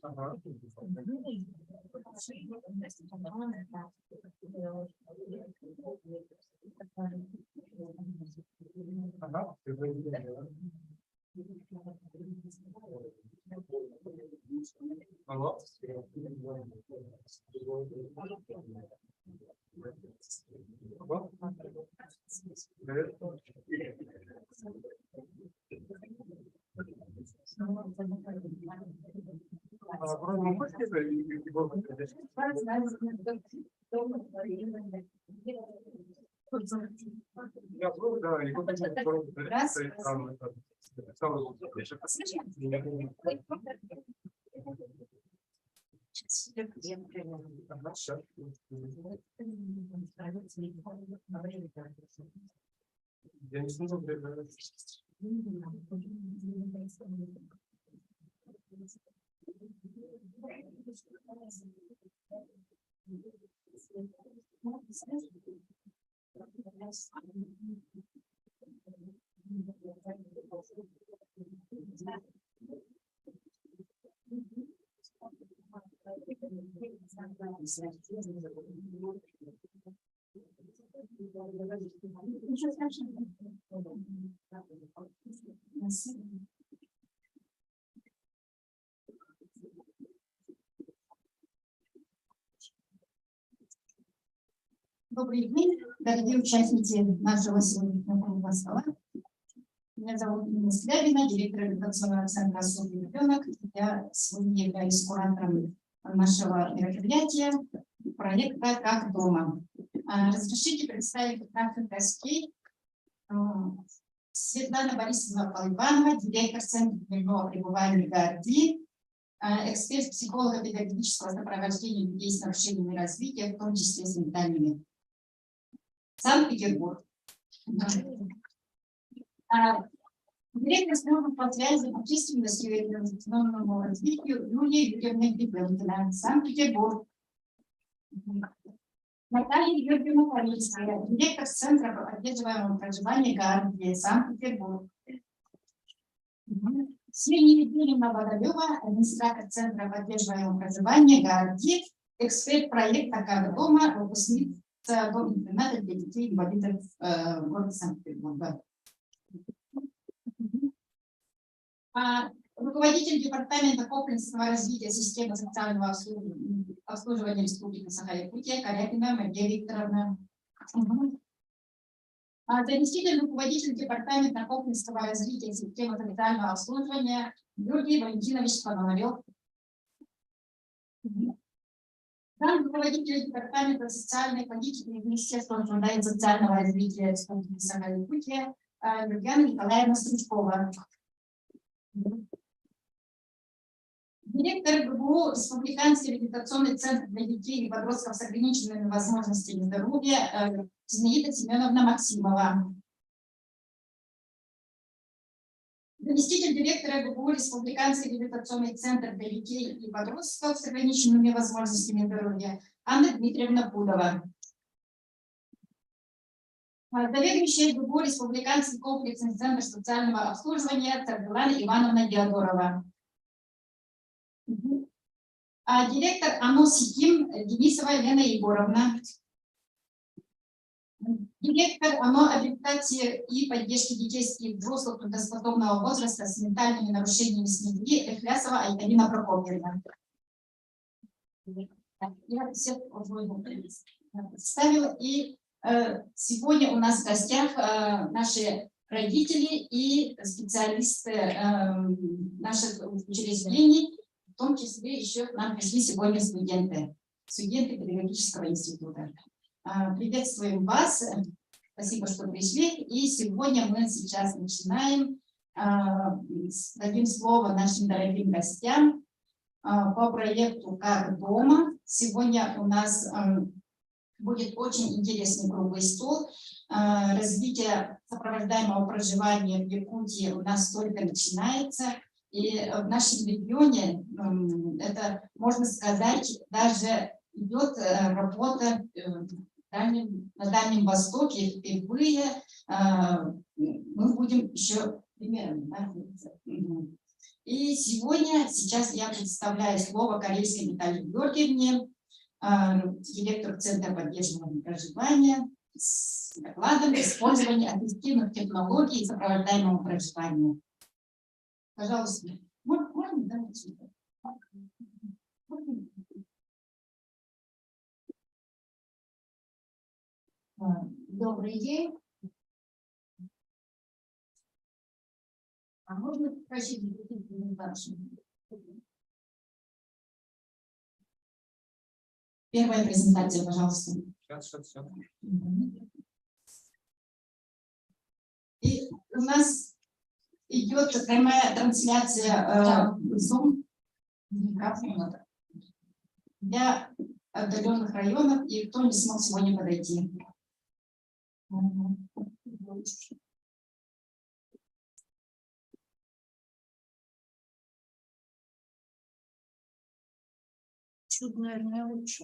Ага. Ага. Алло. Привет. Вы можете я пробую, да, и я не слышал, Добрый день, дорогие участники нашего сегодняшнего круглого стола. Меня зовут Инна Слябина, директор Реабилитационного центра «Особый ребенок». Я сегодня являюсь куратором нашего мероприятия, проекта «Как дома». Разрешите представить наших гостей. Светлана Борисовна Полыбанова, директор Центра дневного пребывания «Горди», эксперт психолого-педагогического сопровождения детей с нарушениями развития, в том числе с ментальными. Санкт-Петербург. Директор службы по связи с общественностью и организационному развитию Юлия Юрьевна Гребенкина, Санкт-Петербург. Наталья Юрьевна Полицкая, директор Центра поддерживаемого проживания «Гарантия», Санкт-Петербург. Свения Евгеньевна Водолева, администратор Центра поддерживаемого проживания «Гарантия», эксперт проекта «Как дома», выпускник дом-интерната для детей-инвалидов города Санкт-Петербурга. Руководитель департамента комплексного развития системы социального обслуживания Республики Саха-Якутия Корякина Мария Викторовна. Заместитель руководитель департамента комплексного развития системы социального обслуживания Юрий Валентинович Пономарев. Руководитель департамента социальной политики Министерства труда и социального развития Республики Саха-Якутия Юлиана Николаевна Стручкова. Директор ГБУ Республиканский реабилитационный центр для детей и подростков с ограниченными возможностями здоровья Зинаида Семеновна Максимова. Заместитель директора ГБУ Республиканский реабилитационный центр для детей и подростков с ограниченными возможностями здоровья Анна Дмитриевна Пудова. Заведующая ГБУ Республиканский комплексный центр социального обслуживания Таргулана Ивановна Диадорова. Директор АНО СИКИМ Денисова Лена Егоровна. Директор АНО абилитации и поддержки детей и взрослых трудоспособного возраста с ментальными нарушениями СНИДИ Эхлясова Альтавина Прокопьевна. Я всех представила, и сегодня у нас в гостях наши родители и специалисты наших учреждений, в том числе еще к нам пришли сегодня студенты педагогического института. Приветствуем вас, спасибо, что пришли, и сегодня мы сейчас начинаем, дадим слово нашим дорогим гостям по проекту «Как дома». Сегодня у нас будет очень интересный круглый стол развития сопровождаемого проживания в Якутии у нас только начинается. И в нашем регионе, это, можно сказать, даже идет работа на Дальнем Востоке, впервые мы будем еще примерно находиться. И сейчас я представляю слово корейской Наталье Георгиевне, директору Центра поддержанного проживания, с докладом использования ассистивных технологий и сопровождаемого проживания. Пожалуйста. Можно, да? Добрый день. А можно попросить презентацию? Первая презентация, пожалуйста. Сейчас. И у нас идет прямая трансляция в Zoom для отдаленных районов, и кто не смог сегодня подойти. Чудо, наверное, лучше.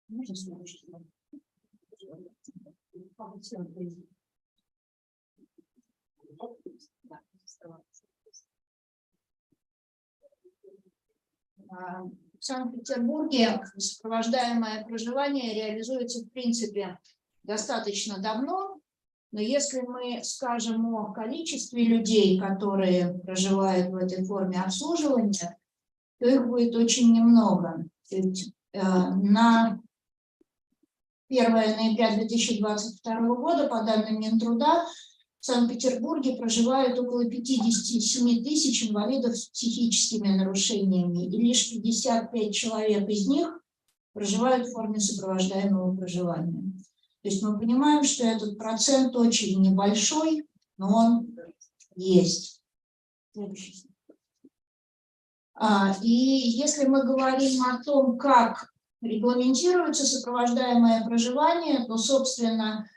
Можно следующий? В Санкт-Петербурге сопровождаемое проживание реализуется, в принципе, достаточно давно, но если мы скажем о количестве людей, которые проживают в этой форме обслуживания, то их будет очень немного. Ведь на 1 ноября 2022 года, по данным Минтруда, в Санкт-Петербурге проживают около 57 тысяч инвалидов с психическими нарушениями, и лишь 55 человек из них проживают в форме сопровождаемого проживания. То есть мы понимаем, что этот процент очень небольшой, но он есть. И если мы говорим о том, как регламентируется сопровождаемое проживание, то, собственно,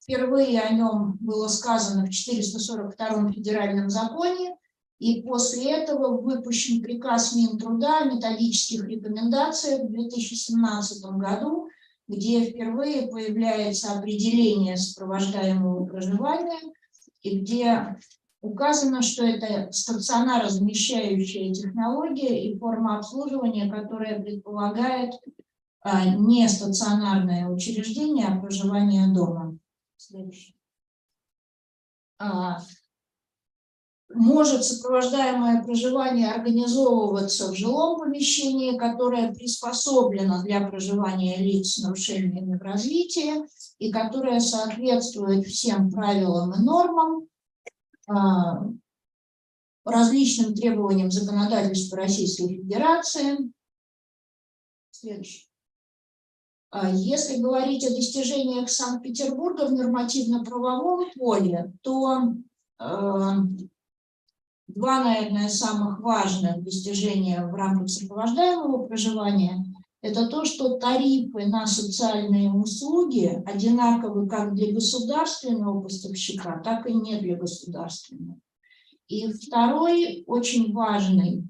впервые о нем было сказано в 442-м федеральном законе, и после этого выпущен приказ Минтруда о методических рекомендациях в 2017 году, где впервые появляется определение сопровождаемого проживания, и где указано, что это стационарозамещающая технология и форма обслуживания, которая предполагает не стационарное учреждение, а проживание дома. Следующий. Может сопровождаемое проживание организовываться в жилом помещении, которое приспособлено для проживания лиц с нарушениями в развитии и которое соответствует всем правилам и нормам, различным требованиям законодательства Российской Федерации. Следующий. Если говорить о достижениях Санкт-Петербурга в нормативно-правовом поле, то два, наверное, самых важных достижения в рамках сопровождаемого проживания – это то, что тарифы на социальные услуги одинаковы как для государственного поставщика, так и не для государственного. И второй очень важный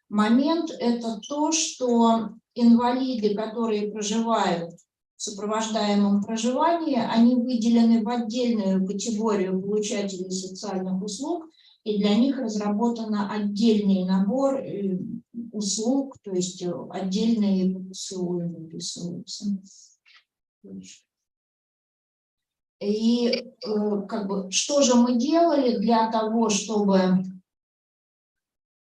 момент – это то, что инвалиды, которые проживают в сопровождаемом проживании, они выделены в отдельную категорию получателей социальных услуг, и для них разработан отдельный набор услуг, то есть отдельные ПСУ выписываются. И что же мы делали для того, чтобы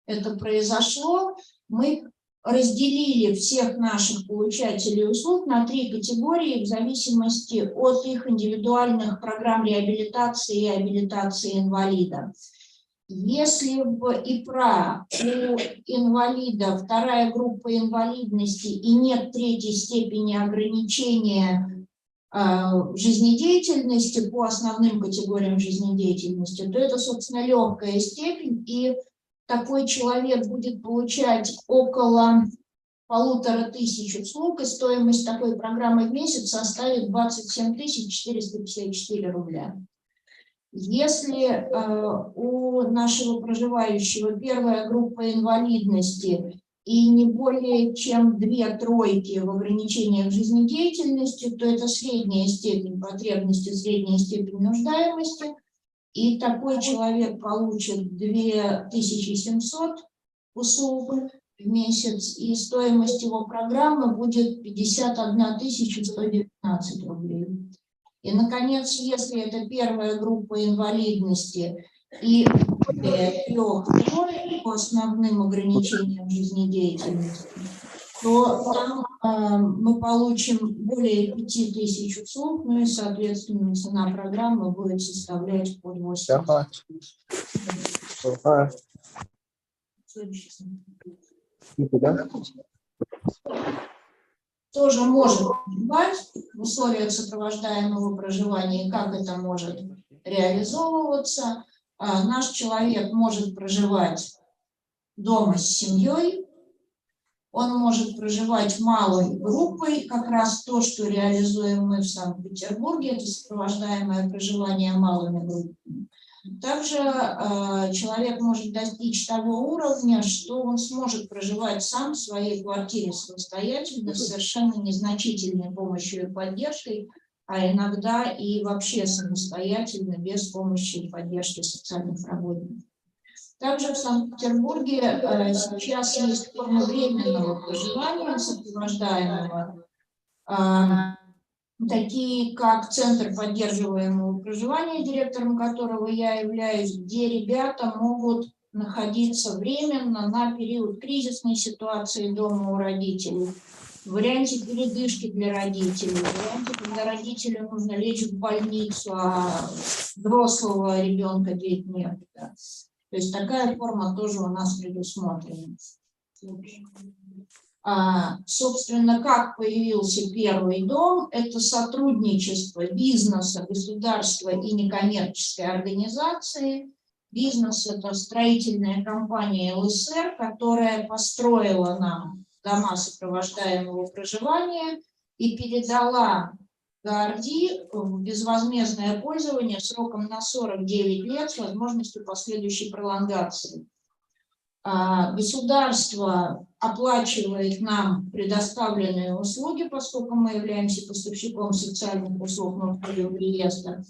это произошло? Мы разделили всех наших получателей услуг на 3 категории в зависимости от их индивидуальных программ реабилитации и абилитации инвалида. Если в ИПРА у инвалида 2-я группа инвалидности и нет 3-й степени ограничения жизнедеятельности по основным категориям жизнедеятельности, то это, собственно, легкая степень, и такой человек будет получать около 1500 услуг, и стоимость такой программы в месяц составит 27 454 рубля. Если у нашего проживающего первая группа инвалидности и не более чем 2 тройки в ограничениях жизнедеятельности, то это средняя степень потребности, средняя степень нуждаемости, и такой человек получит 2700 услуг в месяц, и стоимость его программы будет 51 119 рублей. И, наконец, если это первая группа инвалидности и более 3 троек по основным ограничениям жизнедеятельности, то там мы получим более 5000 услуг, ну и, соответственно, цена программы будет составлять под 80. Тоже может бывать в условиях сопровождаемого проживания, как это может реализовываться. Наш человек может проживать дома с семьей, он может проживать малой группой, как раз то, что реализуем мы в Санкт-Петербурге, это сопровождаемое проживание малыми группами. Также человек может достичь того уровня, что он сможет проживать сам в своей квартире самостоятельно, с совершенно незначительной помощью и поддержкой, а иногда и вообще самостоятельно, без помощи и поддержки социальных работников. Также в Санкт-Петербурге сейчас есть форма временного проживания, сопровождаемого, такие как Центр поддерживаемого проживания, директором которого я являюсь, где ребята могут находиться временно на период кризисной ситуации дома у родителей, в варианте передышки для родителей, в варианте, когда родителю нужно лечь в больницу, а взрослого ребенка деть некуда. То есть такая форма тоже у нас предусмотрена. Собственно, как появился первый дом, это сотрудничество бизнеса, государства и некоммерческой организации. Бизнес – это строительная компания ЛСР, которая построила нам дома сопровождаемого проживания и передала ГАРДИ в безвозмездное пользование сроком на 49 лет с возможностью последующей пролонгации. Государство оплачивает нам предоставленные услуги, поскольку мы являемся поставщиком социальных услуг внутреннего реестра,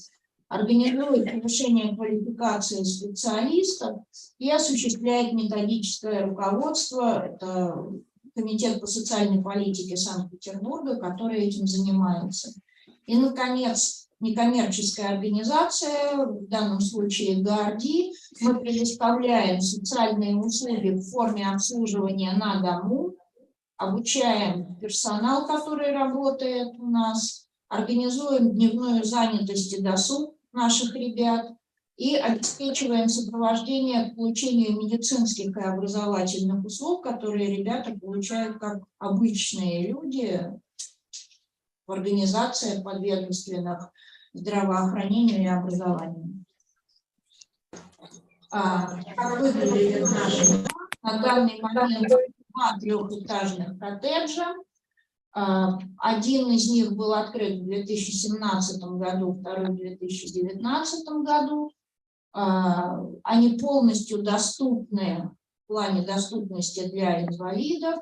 организует повышение квалификации специалистов и осуществляет методическое руководство. Это Комитет по социальной политике Санкт-Петербурга, который этим занимается. И, наконец, некоммерческая организация, в данном случае ГАРДИ, мы предоставляем социальные услуги в форме обслуживания на дому, обучаем персонал, который работает у нас, организуем дневную занятость и досуг наших ребят и обеспечиваем сопровождение к получению медицинских и образовательных услуг, которые ребята получают как обычные люди в организациях подведомственных здравоохранению и образованию. Как выглядит наш дом? На данный момент 2 трехэтажных коттеджа. Один из них был открыт в 2017 году, второй в 2019 году. Они полностью доступны в плане доступности для инвалидов.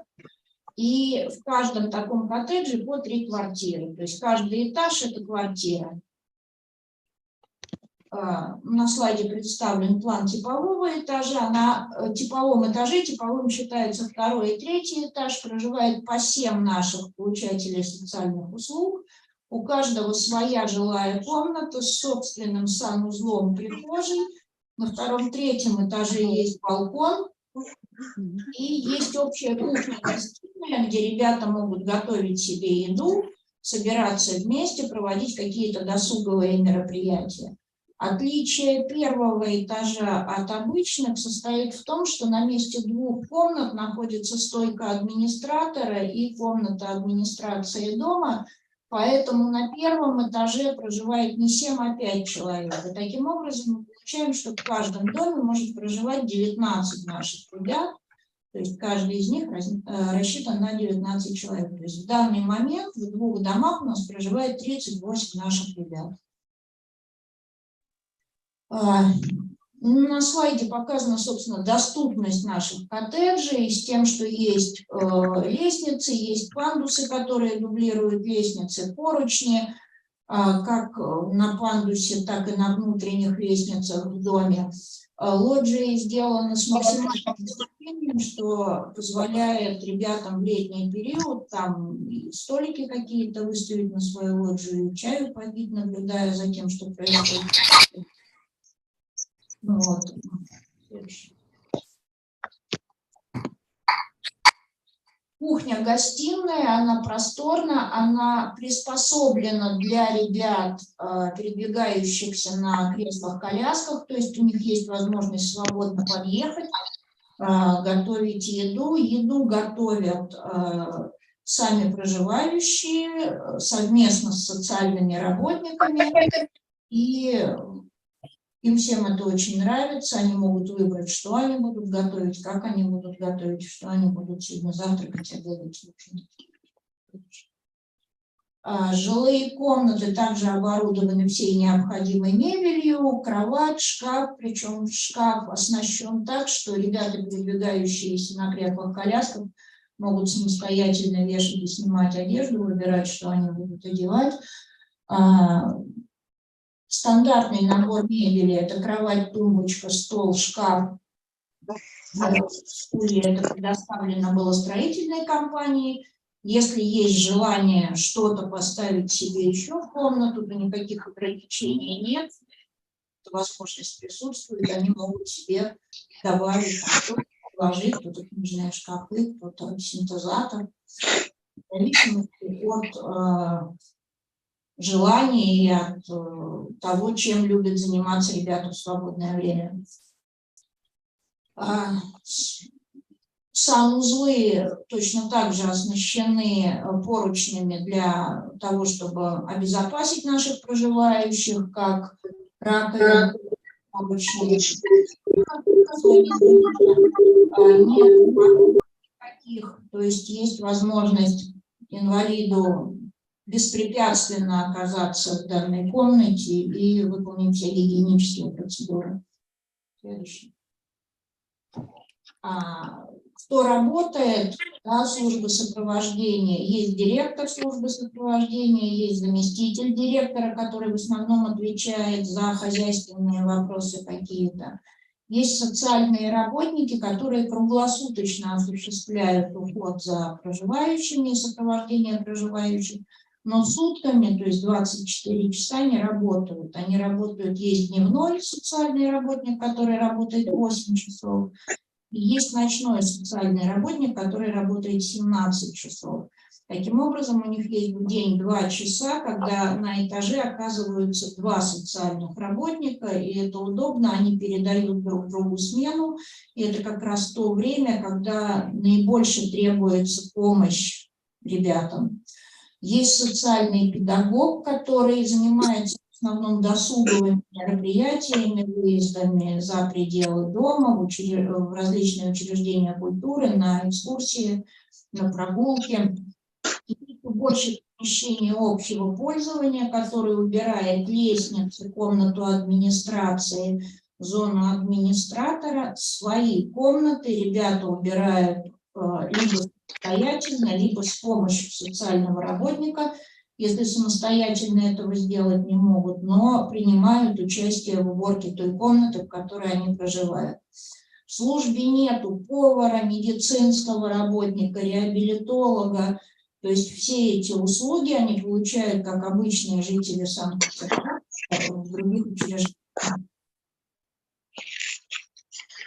И в каждом таком коттедже по 3 квартиры. То есть каждый этаж – это квартира. На слайде представлен план типового этажа. На типовом этаже, типовым считается 2-й и 3-й этаж, проживает по 7 наших получателей социальных услуг. У каждого своя жилая комната с собственным санузлом, прихожей. На 2-м, 3-м этаже есть балкон. И есть общая кухня-гостиная, где ребята могут готовить себе еду, собираться вместе, проводить какие-то досуговые мероприятия. Отличие 1-го этажа от обычных состоит в том, что на месте 2 комнат находится стойка администратора и комната администрации дома, поэтому на 1-м этаже проживает не 7, а 5 человек. И таким образом мы получаем, что в каждом доме может проживать 19 наших ребят, То есть каждый из них рассчитан на 19 человек. То есть в данный момент в 2 домах у нас проживает 38 наших ребят. На слайде показана, собственно, доступность наших коттеджей с тем, что есть лестницы, есть пандусы, которые дублируют лестницы, поручни, как на пандусе, так и на внутренних лестницах в доме. Лоджии сделаны с максимальным ступенем, что позволяет ребятам в летний период там столики какие-то выставить на свою лоджию, чаю попить, наблюдая за тем, что происходит. Вот. Кухня-гостиная, она просторна, она приспособлена для ребят, передвигающихся на креслах-колясках, то есть у них есть возможность свободно подъехать, готовить еду. Еду готовят сами проживающие совместно с социальными работниками, и им всем это очень нравится, они могут выбрать, что они будут готовить, как они будут готовить, что они будут сегодня завтракать, обедать. Жилые комнаты также оборудованы всей необходимой мебелью, кровать, шкаф, причем шкаф оснащен так, что ребята, передвигающиеся на креслах-колясках, могут самостоятельно вешать и снимать одежду, выбирать, что они будут одевать. Стандартный набор мебели – это кровать, тумбочка, стол, шкаф. Стулья – это предоставлено было строительной компанией. Если есть желание что-то поставить себе еще в комнату, то никаких ограничений нет. Возможность присутствует, они могут себе добавить, кто-то положить, кто-то книжные шкафы, кто-то синтезатор. В зависимости от желаний и от того, чем любят заниматься ребята в свободное время. Санузлы точно так же оснащены поручнями для того, чтобы обезопасить наших проживающих, как раковины, поручни. Нет таких, то есть есть возможность инвалиду беспрепятственно оказаться в данной комнате и выполнить все гигиенические процедуры. Следующий. Кто работает, да, служба сопровождения, есть директор службы сопровождения, есть заместитель директора, который в основном отвечает за хозяйственные вопросы какие-то. Есть социальные работники, которые круглосуточно осуществляют уход за проживающими и сопровождение проживающих, но сутками, то есть 24 часа, не работают. Они работают, есть дневной социальный работник, который работает 8 часов, и есть ночной социальный работник, который работает 17 часов. Таким образом, у них есть в день 2 часа, когда на этаже оказываются 2 социальных работника, и это удобно, они передают друг другу смену, и это как раз то время, когда наибольше требуется помощь ребятам. Есть социальный педагог, который занимается в основном досуговыми мероприятиями, выездами за пределы дома, в различные учреждения культуры, на экскурсии, на прогулки. И больше помещений общего пользования, который убирает лестницу, комнату администрации, зону администратора, свои комнаты ребята убирают либо самостоятельно, либо с помощью социального работника, если самостоятельно этого сделать не могут, но принимают участие в уборке той комнаты, в которой они проживают. В службе нету повара, медицинского работника, реабилитолога, то есть все эти услуги они получают как обычные жители Санкт-Петербурга в других учреждениях.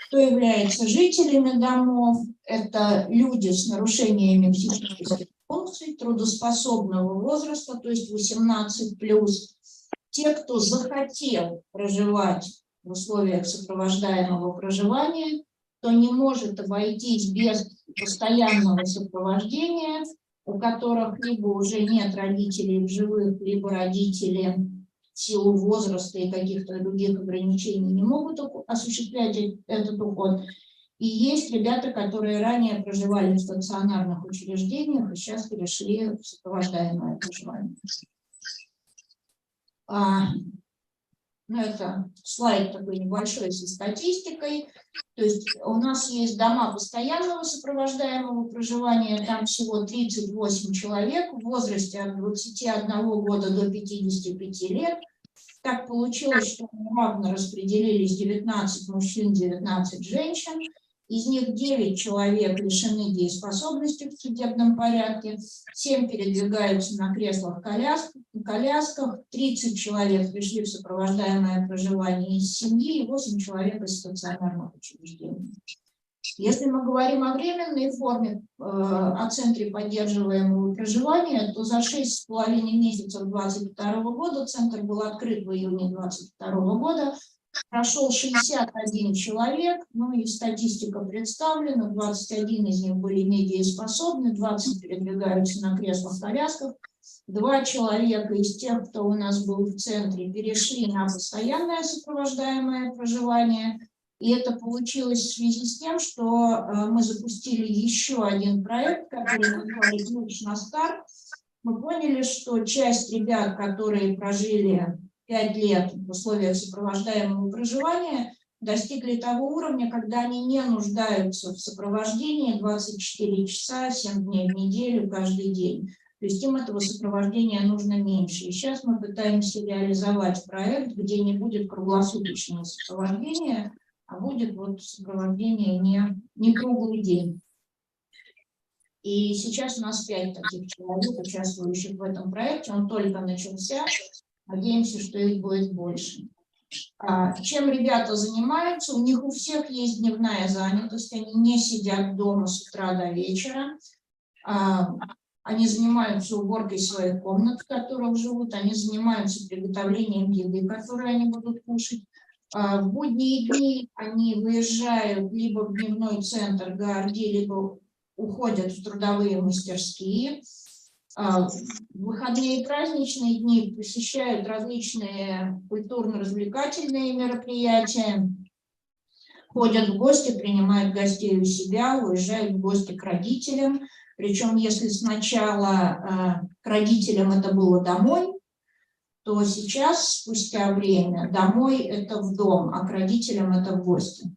Кто является жителями домов? Это люди с нарушениями психических функций, трудоспособного возраста, то есть 18+. Те, кто захотел проживать в условиях сопровождаемого проживания, то не может обойтись без постоянного сопровождения, у которых либо уже нет родителей в живых, либо родители в силу возраста и каких-то других ограничений не могут осуществлять этот уход. И есть ребята, которые ранее проживали в стационарных учреждениях и сейчас перешли в сопровождаемое проживание. Ну, это слайд такой небольшой со статистикой. То есть у нас есть дома постоянного сопровождаемого проживания, там всего 38 человек в возрасте от 21 года до 55 лет. Так получилось, что равно распределились 19 мужчин, 19 женщин. Из них 9 человек лишены дееспособности в судебном порядке, 7 передвигаются на креслах-колясках, 30 человек пришли в сопровождаемое проживание из семьи и 8 человек из стационарных учреждений. Если мы говорим о временной форме, о центре поддерживаемого проживания, то за 6,5 месяцев 2022 года центр был открыт в июне 2022 года. Прошел 61 человек, ну и статистика представлена, 21 из них были недееспособны, 20 передвигаются на креслах-колясках, 2 человека из тех, кто у нас был в центре, перешли на постоянное сопровождаемое проживание, и это получилось в связи с тем, что мы запустили еще один проект, который назвали «Ключ на старт». Мы поняли, что часть ребят, которые прожили 5 лет в условиях сопровождаемого проживания, достигли того уровня, когда они не нуждаются в сопровождении 24 часа, 7 дней в неделю, каждый день. То есть им этого сопровождения нужно меньше. И сейчас мы пытаемся реализовать проект, где не будет круглосуточного сопровождения, а будет вот сопровождение не круглый день. И сейчас у нас 5 таких человек, участвующих в этом проекте. Он только начался. Надеемся, что их будет больше. Чем ребята занимаются? У них у всех есть дневная занятость. Они не сидят дома с утра до вечера. Они занимаются уборкой своих комнат, в которых живут. Они занимаются приготовлением еды, которую они будут кушать. В будние дни они выезжают либо в дневной центр ГАРДИ, либо уходят в трудовые мастерские. В выходные и праздничные дни посещают различные культурно-развлекательные мероприятия, ходят в гости, принимают гостей у себя, уезжают в гости к родителям. Причем, если сначала к родителям это было домой, то сейчас, спустя время, домой это в дом, а к родителям это в гости.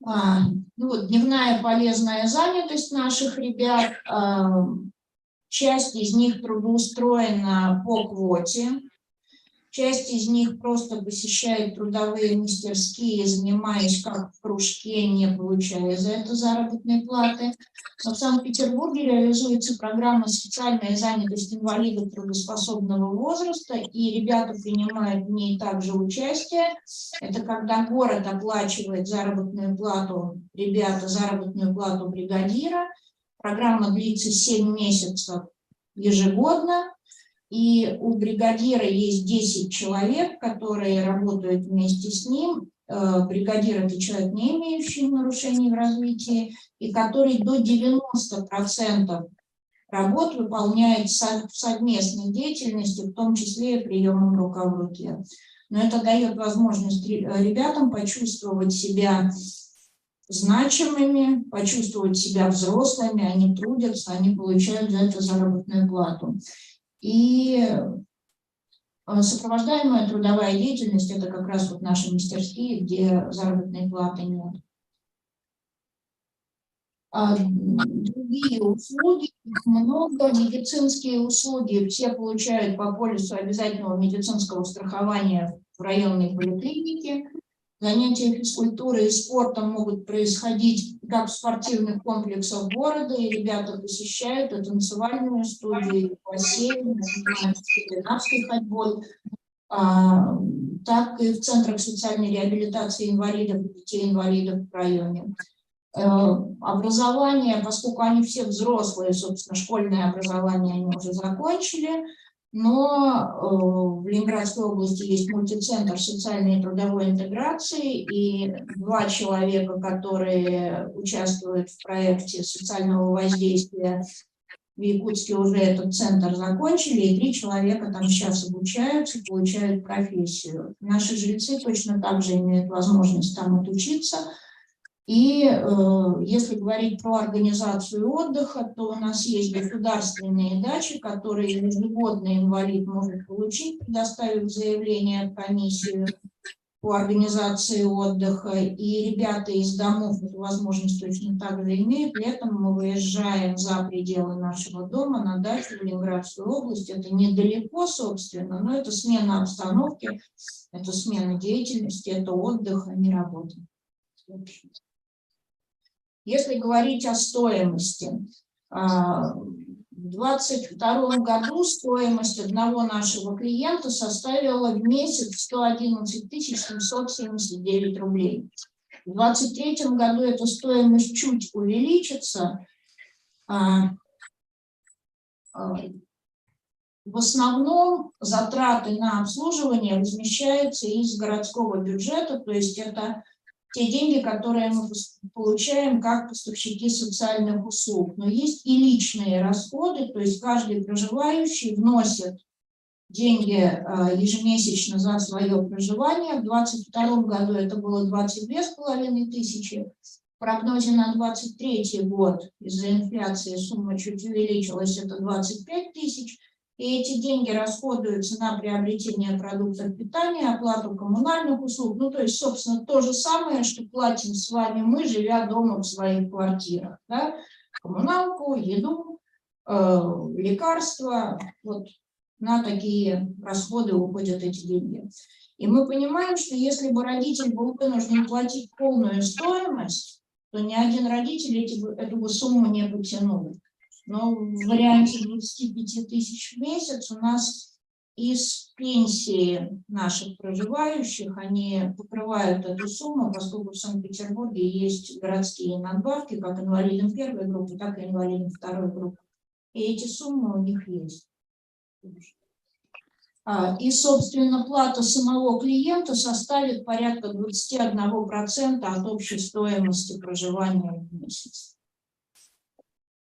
Ну вот, дневная полезная занятость наших ребят. Часть из них трудоустроена по квоте. Часть из них просто посещает трудовые мастерские, занимаясь как в кружке, не получая за это заработной платы. Но в Санкт-Петербурге реализуется программа «Социальная занятость инвалидов трудоспособного возраста», и ребята принимают в ней также участие. Это когда город оплачивает заработную плату ребята, заработную плату бригадира. Программа длится 7 месяцев ежегодно. И у бригадира есть 10 человек, которые работают вместе с ним. Бригадир – это человек, не имеющий нарушений в развитии, и который до 90% работ выполняет в совместной деятельности, в том числе и приемом рука в руке. Но это дает возможность ребятам почувствовать себя значимыми, почувствовать себя взрослыми, они трудятся, они получают за это заработную плату. И сопровождаемая трудовая деятельность – это как раз вот наши мастерские, где заработной платы нет. Другие услуги, их много, медицинские услуги все получают по полису обязательного медицинского страхования в районной поликлинике. Занятия физкультурой и спортом могут происходить как в спортивных комплексах города, и ребята посещают и танцевальную студию, и бассейн, занимаются скандинавской ходьбой, так и в центрах социальной реабилитации инвалидов и детей-инвалидов в районе. Образование, поскольку они все взрослые, собственно, школьное образование они уже закончили, но в Ленинградской области есть мультицентр социальной и трудовой интеграции, и 2 человека, которые участвуют в проекте социального воздействия, в Якутске уже этот центр закончили, и 3 человека там сейчас обучаются, получают профессию. Наши жильцы точно так же имеют возможность там отучиться. И если говорить про организацию отдыха, то у нас есть государственные дачи, которые ежегодно инвалид может получить, предоставив заявление в комиссию по организации отдыха. И ребята из домов эту возможность точно так же имеют. Летом мы выезжаем за пределы нашего дома на дачу в Ленинградскую область. Это недалеко, собственно, но это смена обстановки, это смена деятельности, это отдых, а не работа. Если говорить о стоимости, в 2022 году стоимость одного нашего клиента составила в месяц 111 779 рублей. В 2023 году эта стоимость чуть увеличится. В основном затраты на обслуживание возмещаются из городского бюджета, то есть это те деньги, которые мы получаем как поставщики социальных услуг. Но есть и личные расходы, то есть каждый проживающий вносит деньги ежемесячно за свое проживание. В 2022 году это было 22,5 тысячи. В прогнозе на 2023 год из-за инфляции сумма чуть увеличилась, это 25 тысяч. И эти деньги расходуются на приобретение продуктов питания, оплату коммунальных услуг. Ну, то есть, собственно, то же самое, что платим с вами мы, живя дома в своих квартирах. Да? Коммуналку, еду, лекарства. Вот на такие расходы уходят эти деньги. И мы понимаем, что если бы родитель был вынужден платить полную стоимость, то ни один родитель эту бы сумму не потянул. Но в варианте 25 тысяч в месяц у нас из пенсии наших проживающих они покрывают эту сумму, поскольку в Санкт-Петербурге есть городские надбавки, как инвалидам первой группы, так и инвалидам второй группы. И эти суммы у них есть. И, собственно, плата самого клиента составит порядка 21% от общей стоимости проживания в месяц.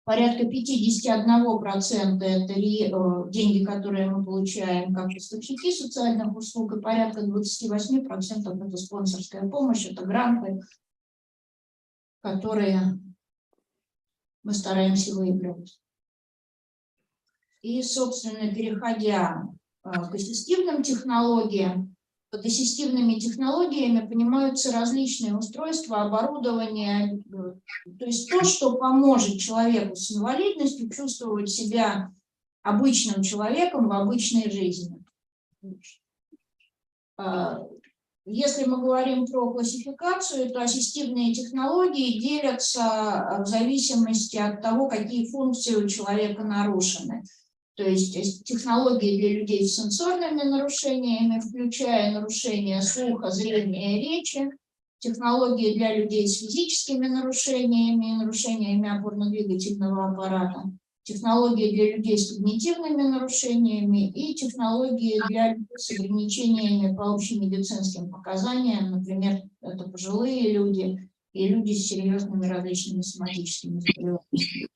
Порядка 51% это деньги, которые мы получаем как поставщики социальных услуг, и порядка 28% это спонсорская помощь, это гранты, которые мы стараемся выигрывать. И, собственно, переходя к ассистивным технологиям, под ассистивными технологиями понимаются различные устройства, оборудование, то есть то, что поможет человеку с инвалидностью чувствовать себя обычным человеком в обычной жизни. Если мы говорим про классификацию, то ассистивные технологии делятся в зависимости от того, какие функции у человека нарушены. То есть технологии для людей с сенсорными нарушениями, включая нарушения слуха, зрения и речи, технологии для людей с физическими нарушениями, нарушениями опорно-двигательного аппарата, технологии для людей с когнитивными нарушениями и технологии для людей с ограничениями по общемедицинским показаниям, например, это пожилые люди и люди с серьезными различными соматическими заболеваниями.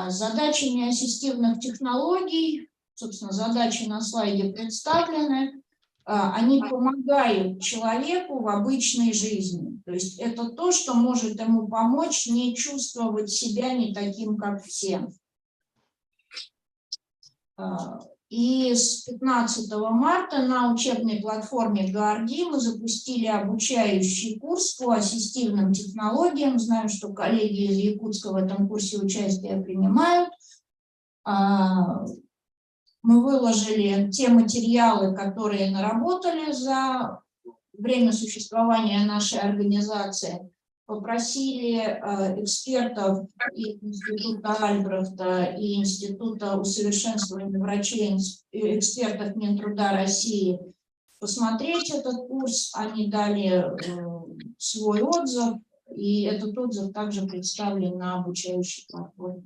Задачами ассистивных технологий, собственно, задачи на слайде представлены, они помогают человеку в обычной жизни. То есть это то, что может ему помочь не чувствовать себя не таким, как все. И с 15 марта на учебной платформе ГАРДИ мы запустили обучающий курс по ассистивным технологиям. Знаю, что коллеги из Якутска в этом курсе участие принимают. Мы выложили те материалы, которые наработали за время существования нашей организации. Попросили экспертов из Института Альбрехта и Института усовершенствования врачей, экспертов Минтруда России посмотреть этот курс. Они дали свой отзыв, и этот отзыв также представлен на обучающей платформе.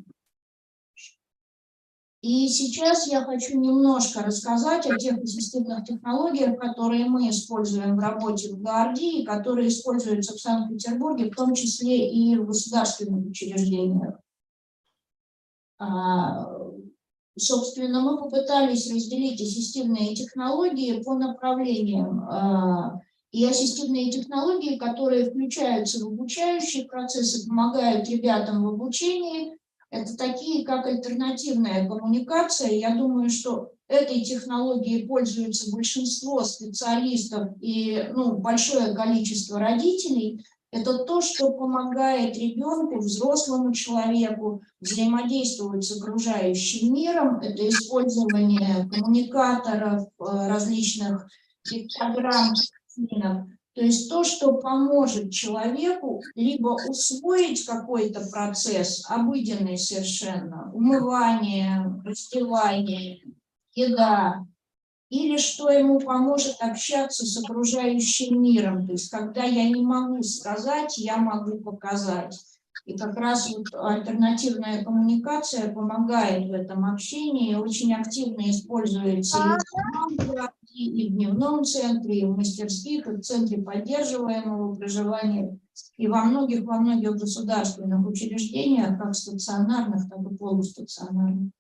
И сейчас я хочу немножко рассказать о тех ассистивных технологиях, которые мы используем в работе в ГАРДИ и которые используются в Санкт-Петербурге, в том числе и в государственных учреждениях. Собственно, мы попытались разделить ассистивные технологии по направлениям. И ассистивные технологии, которые включаются в обучающие процессы, помогают ребятам в обучении, это такие, как альтернативная коммуникация. Я думаю, что этой технологией пользуется большинство специалистов и большое количество родителей. Это то, что помогает ребенку, взрослому человеку взаимодействовать с окружающим миром. Это использование коммуникаторов, различных пиктограмм, то есть то, что поможет человеку либо усвоить какой-то процесс, обыденный совершенно, умывание, раздевание, еда, или что ему поможет общаться с окружающим миром. То есть когда я не могу сказать, я могу показать. И как раз вот альтернативная коммуникация помогает в этом общении, очень активно используется и в дневном центре, и в мастерских, и в центре поддерживаемого проживания, и во многих государственных учреждениях, как стационарных, так и полустационарных.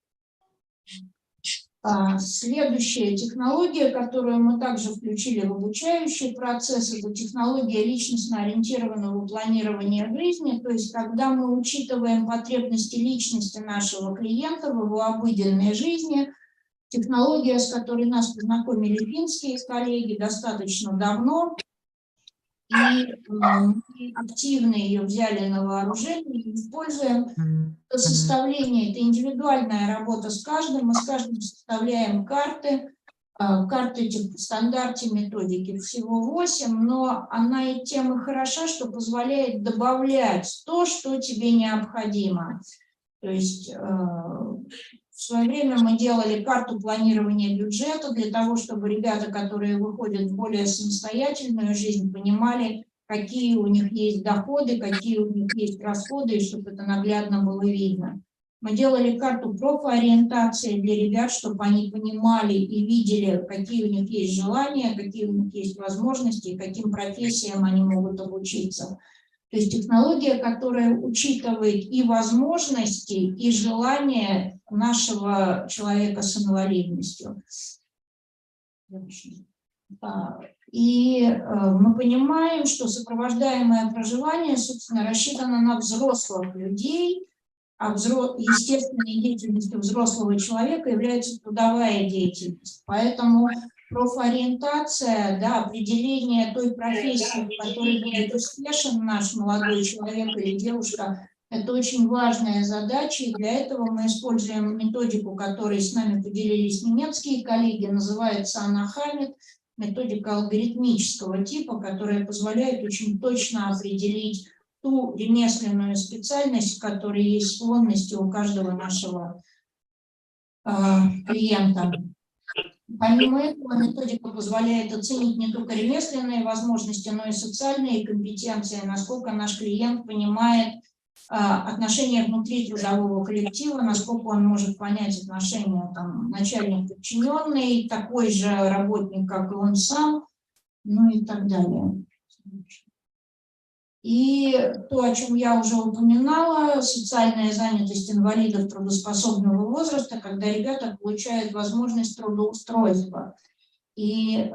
Следующая технология, которую мы также включили в обучающий процесс, это технология личностно-ориентированного планирования жизни, то есть когда мы учитываем потребности личности нашего клиента в его обыденной жизни, технология, с которой нас познакомили финские коллеги достаточно давно, и мы активно ее взяли на вооружение и используем. Составление – это индивидуальная работа с каждым, мы с каждым составляем карты этих в стандарте методики всего 8, но она и тем и хороша, что позволяет добавлять то, что тебе необходимо. То есть в свое время мы делали карту планирования бюджета для того, чтобы ребята, которые выходят в более самостоятельную жизнь, понимали, какие у них есть доходы, какие у них есть расходы, и чтобы это наглядно было видно. Мы делали карту профориентации для ребят, чтобы они понимали и видели, какие у них есть желания, какие у них есть возможности, каким профессиям они могут обучиться. То есть технология, которая учитывает и возможности, и желания нашего человека с инвалидностью. И мы понимаем, что сопровождаемое проживание, собственно, рассчитано на взрослых людей, а естественной деятельностью взрослого человека является трудовая деятельность. Поэтому профориентация, определение той профессии, в которой будет успешен наш молодой человек или девушка, это очень важная задача, и для этого мы используем методику, которой с нами поделились немецкие коллеги, называется она Хаммет, методика алгоритмического типа, которая позволяет очень точно определить ту ремесленную специальность, в которой есть склонности у каждого нашего клиента. Помимо этого, методика позволяет оценить не только ремесленные возможности, но и социальные компетенции, насколько наш клиент понимает отношения внутри трудового коллектива, насколько он может понять отношения начальник-подчиненный, такой же работник, как и он сам, и так далее. И то, о чем я уже упоминала, социальная занятость инвалидов трудоспособного возраста, когда ребята получают возможность трудоустройства. И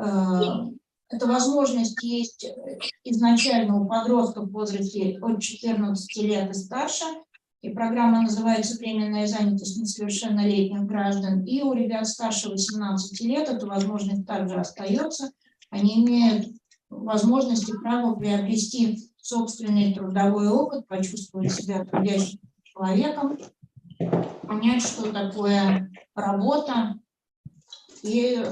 эта возможность есть изначально у подростков в возрасте от 14 лет и старше, и программа называется «Временная занятость несовершеннолетних граждан», и у ребят старше 18 лет эта возможность также остается, они имеют возможность и право приобрести собственный трудовой опыт, почувствовать себя трудящим человеком, понять, что такое работа, и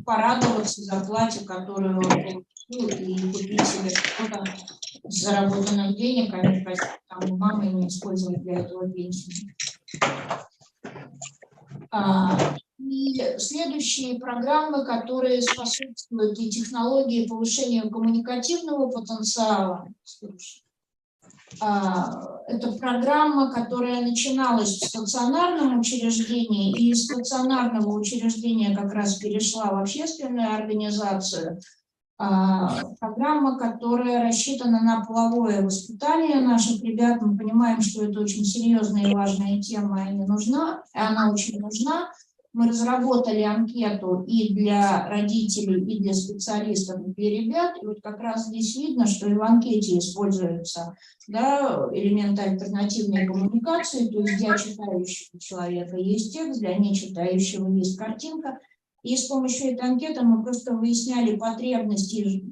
порадоваться зарплате, которую он получил, и купить себе что-то с заработанных денег, а не просить у мамы и не использовать для этого пенсию. И следующие программы, которые способствуют и технологии повышения коммуникативного потенциала. Это программа, которая начиналась в стационарном учреждении, и из стационарного учреждения как раз перешла в общественную организацию. Программа, которая рассчитана на половое воспитание наших ребят. Мы понимаем, что это очень серьезная и важная тема, и она очень нужна. Мы разработали анкету и для родителей, и для специалистов, и для ребят. И вот как раз здесь видно, что и в анкете используются, да, элементы альтернативной коммуникации, то есть для читающего человека есть текст, для нечитающего есть картинка. И с помощью этой анкеты мы просто выясняли потребности и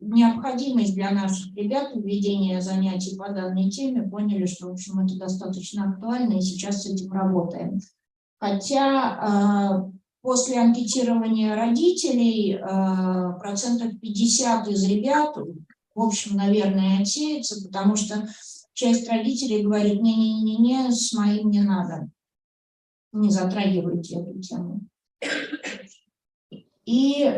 необходимость для наших ребят введения занятий по данной теме, поняли, что, в общем, это достаточно актуально, и сейчас с этим работаем. Хотя после анкетирования родителей процентов 50 из ребят, в общем, наверное, отсеется, потому что часть родителей говорит: не-не-не, с моим не надо, не затрагивайте эту тему. И,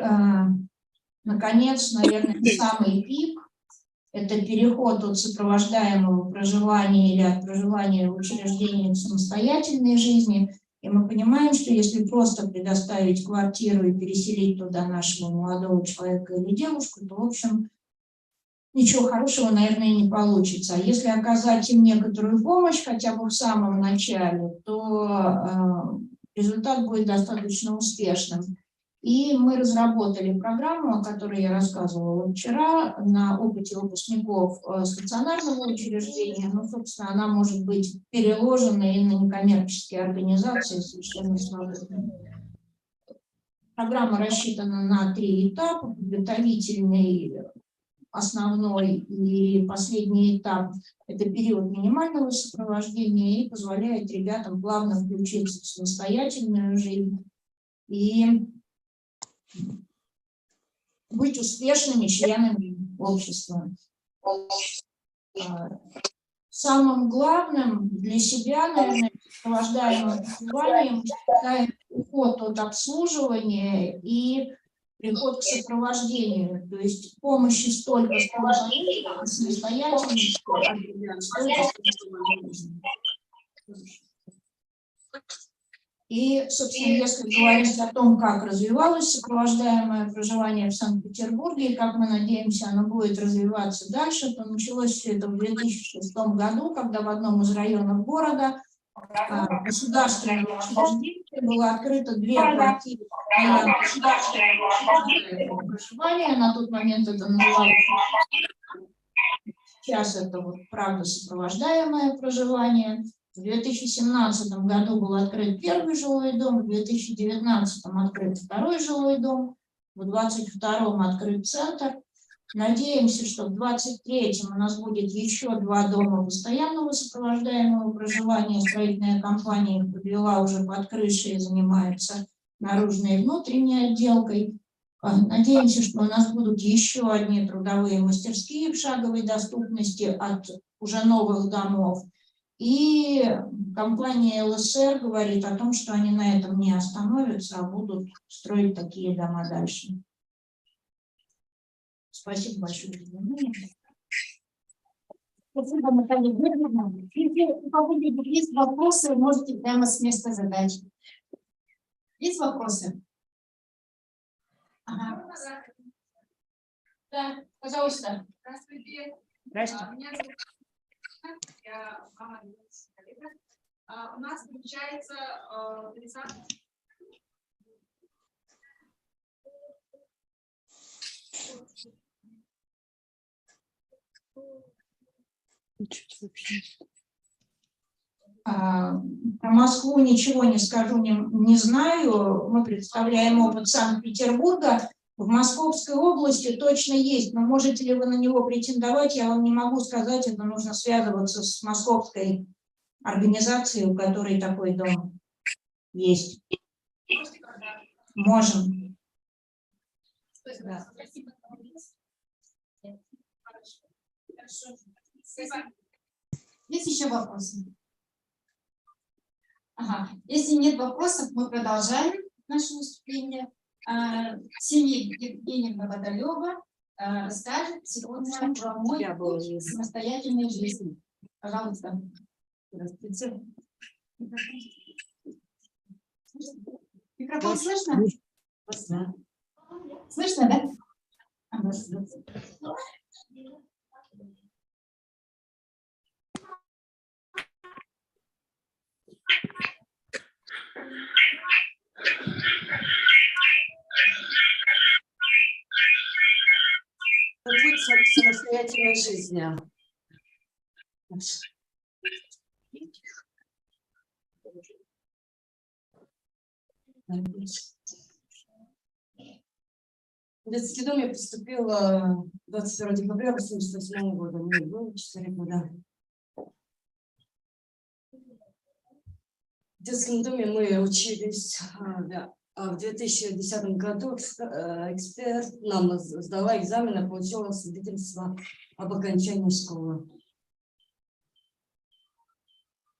наконец, наверное, самый пик – это переход от сопровождаемого проживания или от проживания в учреждении к самостоятельной жизни. И мы понимаем, что если просто предоставить квартиру и переселить туда нашего молодого человека или девушку, то, в общем, ничего хорошего, наверное, не получится. А если оказать им некоторую помощь хотя бы в самом начале, то результат будет достаточно успешным. И мы разработали программу, о которой я рассказывала вчера, на опыте выпускников стационарного учреждения. Ну, собственно, она может быть переложена и на некоммерческие организации совершенно свободно. Программа рассчитана на 3 этапа: подготовительный, основной и последний этап – это период минимального сопровождения и позволяет ребятам плавно включиться в самостоятельную жизнь и быть успешными членами общества. Самым главным для себя, наверное, сопровождаемым пребыванием считаем уход от обслуживания и приход к сопровождению, то есть помощи столько, сколько нужно, самостоятельности, столько, сколько нужно. И, собственно, если говорить о том, как развивалось сопровождаемое проживание в Санкт-Петербурге, и как мы надеемся, оно будет развиваться дальше, то началось все это в 2006 году, когда в одном из районов города государственное учреждение было открыто 2 квартиры для государственного проживания. На тот момент это называлось, сейчас это вот, правда, сопровождаемое проживание. В 2017 году был открыт 1-й жилой дом, в 2019 открыт 2-й жилой дом, в 2022 открыт центр. Надеемся, что в 2023 у нас будет еще 2 дома постоянного сопровождаемого проживания. Строительная компания их подвела уже под крышей и занимается наружной и внутренней отделкой. Надеемся, что у нас будут еще одни трудовые мастерские в шаговой доступности от уже новых домов. И компания ЛСР говорит о том, что они на этом не остановятся, а будут строить такие дома дальше. Спасибо большое за внимание. Спасибо, Наталья Георгиевна. Если у кого-нибудь есть вопросы, можете прямо с места задать. Есть вопросы? Ага. Да, пожалуйста. Здравствуйте. Здравствуйте. Меня зовут Анна, я мама коллега. У нас получается 30. Про Москву ничего не скажу, не знаю. Мы представляем опыт Санкт-Петербурга. В Московской области точно есть, но можете ли вы на него претендовать, я вам не могу сказать. Это нужно связываться с московской организацией, у которой такой дом есть. Можем. Да. Есть еще вопросы? Ага. Если нет вопросов, мы продолжаем наше выступление. Семья Евгения Водолева расскажет сегодня про мой путь самостоятельной жизни. Пожалуйста. Здравствуйте. Микрофон слышно? Слышно, да? Путь самостоятельной жизни. В детский дом я поступила 21 декабря 1988 года. Мне было 4 года. В детском доме мы учились. В 2010 году эксперт нам сдала экзамен и получила свидетельство об окончании школы.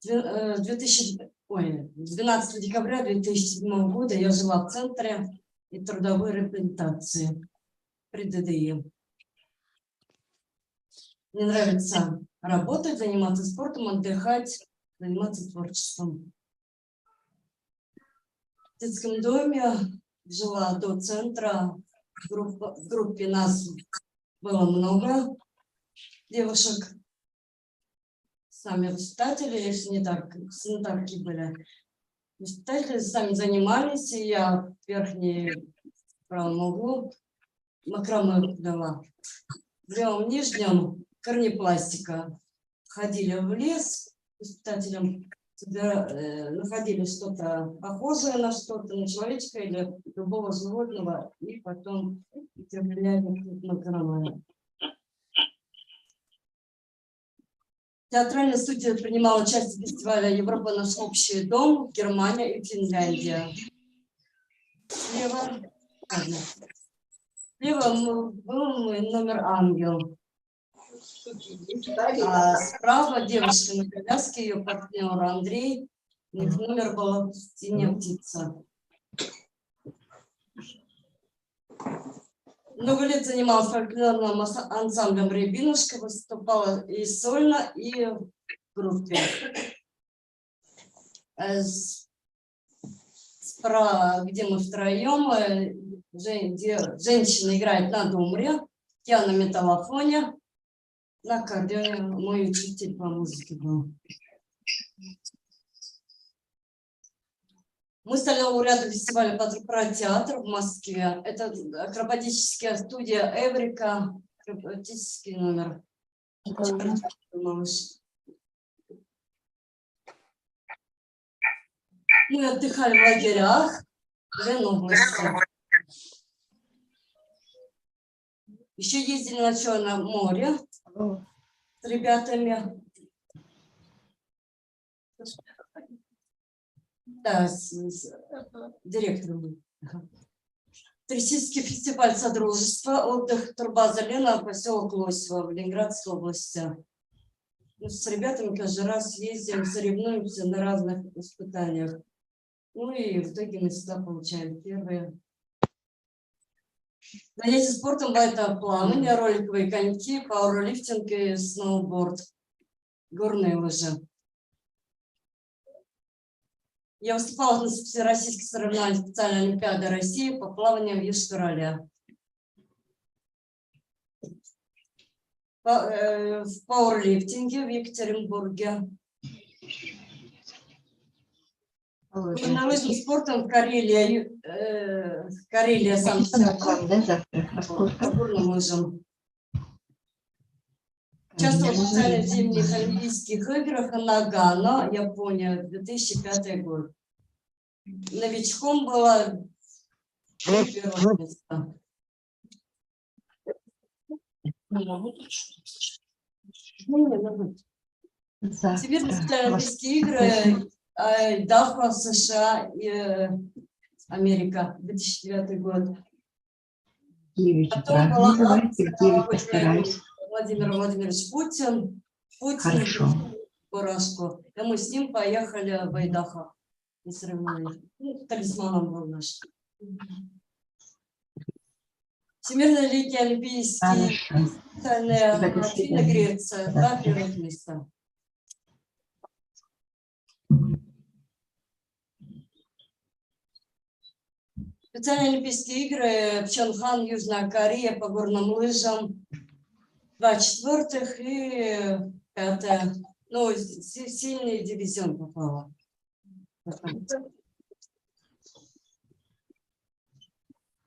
12 декабря 2007 года я жила в центре и трудовой реабилитации при ДДИ. Мне нравится работать, заниматься спортом, отдыхать, заниматься творчеством. В детском доме жила до центра. В группе нас было много девушек. Сами воспитатели, если не так, санитарки были. Воспитатели сами занимались, и я в верхней правом углу макраме дала. В левом нижнем корнепластика. Ходили в лес воспитателям, находили что-то похожее на что-то, на человечка или любого животного, и потом употребляли макраме. Театральная студия принимала участие в фестивале «Европа. Наш общий дом», Германия и Финляндия. Слева был мой номер «Ангел». А справа девушка на коляске, ее партнер Андрей. У них номер был «Синяя птица». Много лет занималась фольклорным ансамблем «Рябинушка», выступала и сольно, и в группе. Справа, где мы втроем, женщина играет на думре, я на металлофоне, на аккордеоне мой учитель по музыке был. Мы стали лауреатом фестиваля «Про театр» в Москве. Это акробатическая студия «Эврика», акробатический номер. Мы отдыхали в лагерях в Ленобласти. Еще ездили на Черном море с ребятами. Да, с директором. Туристический фестиваль Содружества, отдых Турбаза Лена, поселок Лосево в Ленинградской области. Мы с ребятами каждый раз ездим, соревнуемся на разных испытаниях. Ну и в итоге мы всегда получаем первые. Занятия спортом — это плавание, роликовые коньки, пауэрлифтинг и сноуборд, горные лыжи. Я выступала на всероссийских соревнованиях специальной олимпиады России по плаванию в Йошкар-Оле. В пауэрлифтинге в Екатеринбурге. Горнолыжным спортом в Карелии, по горным лыжам. Участвовала в специальных зимних олимпийских играх Нагано, Япония, 2005 год. Новичком была первое место. Всемирные специальные олимпийские игры Даха, США и Америка, 2009 год. Потом была Владимир Владимирович Путин Порошко. И мы с ним поехали в Айдахо и соревновались. Ну, талисманом был наш. Всемирные летние олимпийские специальные Афины, Греция, 2 первых места. В Специальные Олимпийские игры Пхенчхан, Южная Корея по горным лыжам. 2 четвертых и 5. Ну, сильный дивизион попала.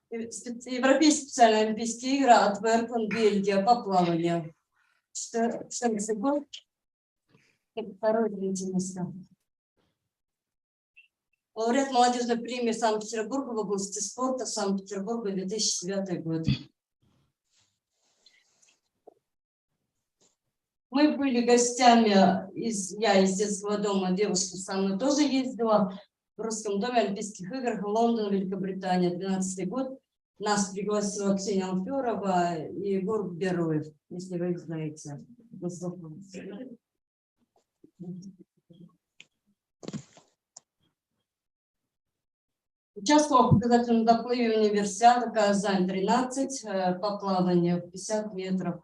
Европейские специальные Олимпийские игры от Верпен, Бельгия по плаванию. 14 год. Второе третье место. Лауреат молодежной премии Санкт-Петербурга в области спорта Санкт-Петербурга 2009 год. Мы были гостями, я из детского дома, девушка со мной тоже ездила в Русском доме Олимпийских игр Лондон, Великобритания, 12 год. Нас пригласила Ксения Алферова и Егор Бероев, если вы их знаете. Участвовала в показательном доплыве универсиады Казань 13 по плаванию 50 метров.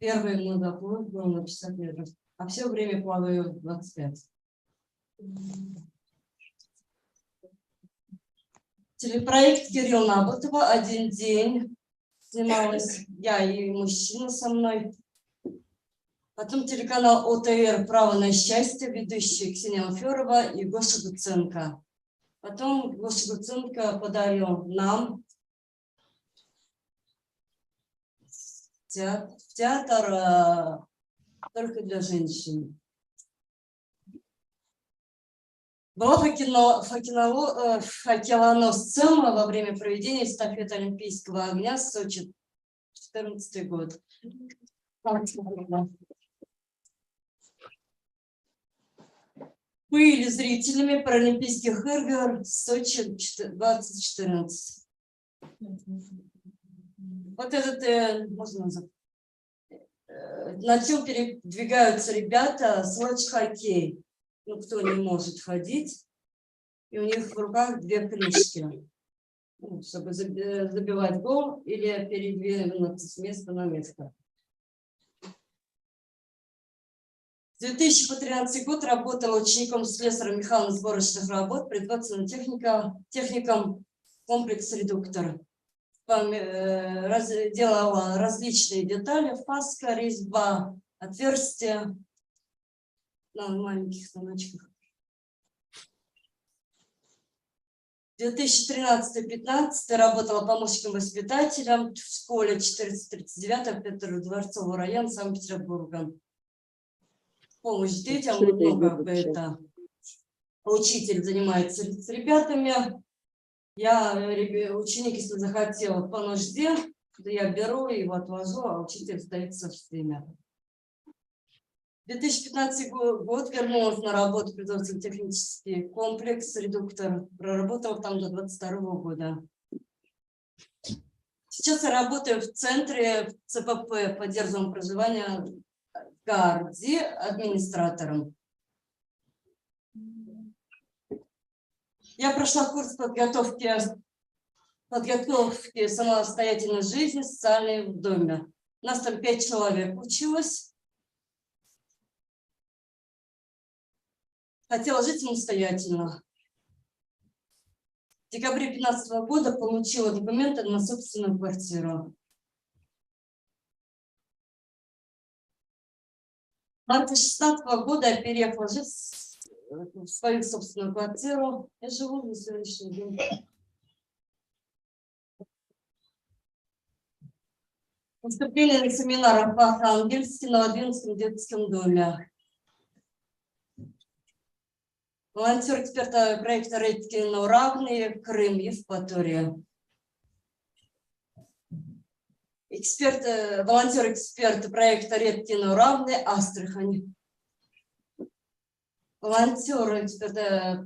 Первый мой доплыв был на 50 метров, а все время плаваю 25. Телепроект Кирилла Набутова «Один день». Снималась я и мужчина со мной. Потом телеканал ОТР «Право на счастье», ведущие Ксения Алферова и Гоша Дуценко. Потом Гоша Дуценко подарил нам театр только для женщин. Была факелоносцем во время проведения эстафеты Олимпийского огня в Сочи, 2014 год. Были зрителями Паралимпийских игр в Сочи 2014. Вот этот, можно назвать, на чем передвигаются ребята, сочи-хоккей. Ну, кто не может ходить, и у них в руках 2 клюшки, ну, чтобы забивать гол или передвинуться с места на место. С 2000 по 2013 год работала учеником слесаря механосборочных работ, производственным техником комплекс-редуктор. Делала различные детали, фаска, резьба, отверстия на маленьких станочках. 2013-2015 работала помощником воспитателя в школе 439 Петродворцового района Санкт-Петербурга. Помощь детям, много это. Учитель занимается с ребятами. Ученик, если захотел по нужде, то я беру его, отвожу, а учитель остается в время. 2015 год вернулась на работу в производственно-технический комплекс «Редуктор». Проработала там до 2022 года. Сейчас я работаю в центре ЦПП поддержанного проживания Гарди администратором. Я прошла курс подготовки самостоятельной жизни социальной в доме. У нас там 5 человек училось. Хотела жить самостоятельно. В декабре 2015 года получила документы на собственную квартиру. В марте 2016 года я переехала жить в свою собственную квартиру. Я живу на сегодняшний день. Выступление на семинарах по-английски на 11 детском доме. Волонтер-эксперт проекта «Редкино равные», Крым, Евпатория. Волонтер-эксперт проекта «Редкино равные», Астрахань. Волонтер-эксперт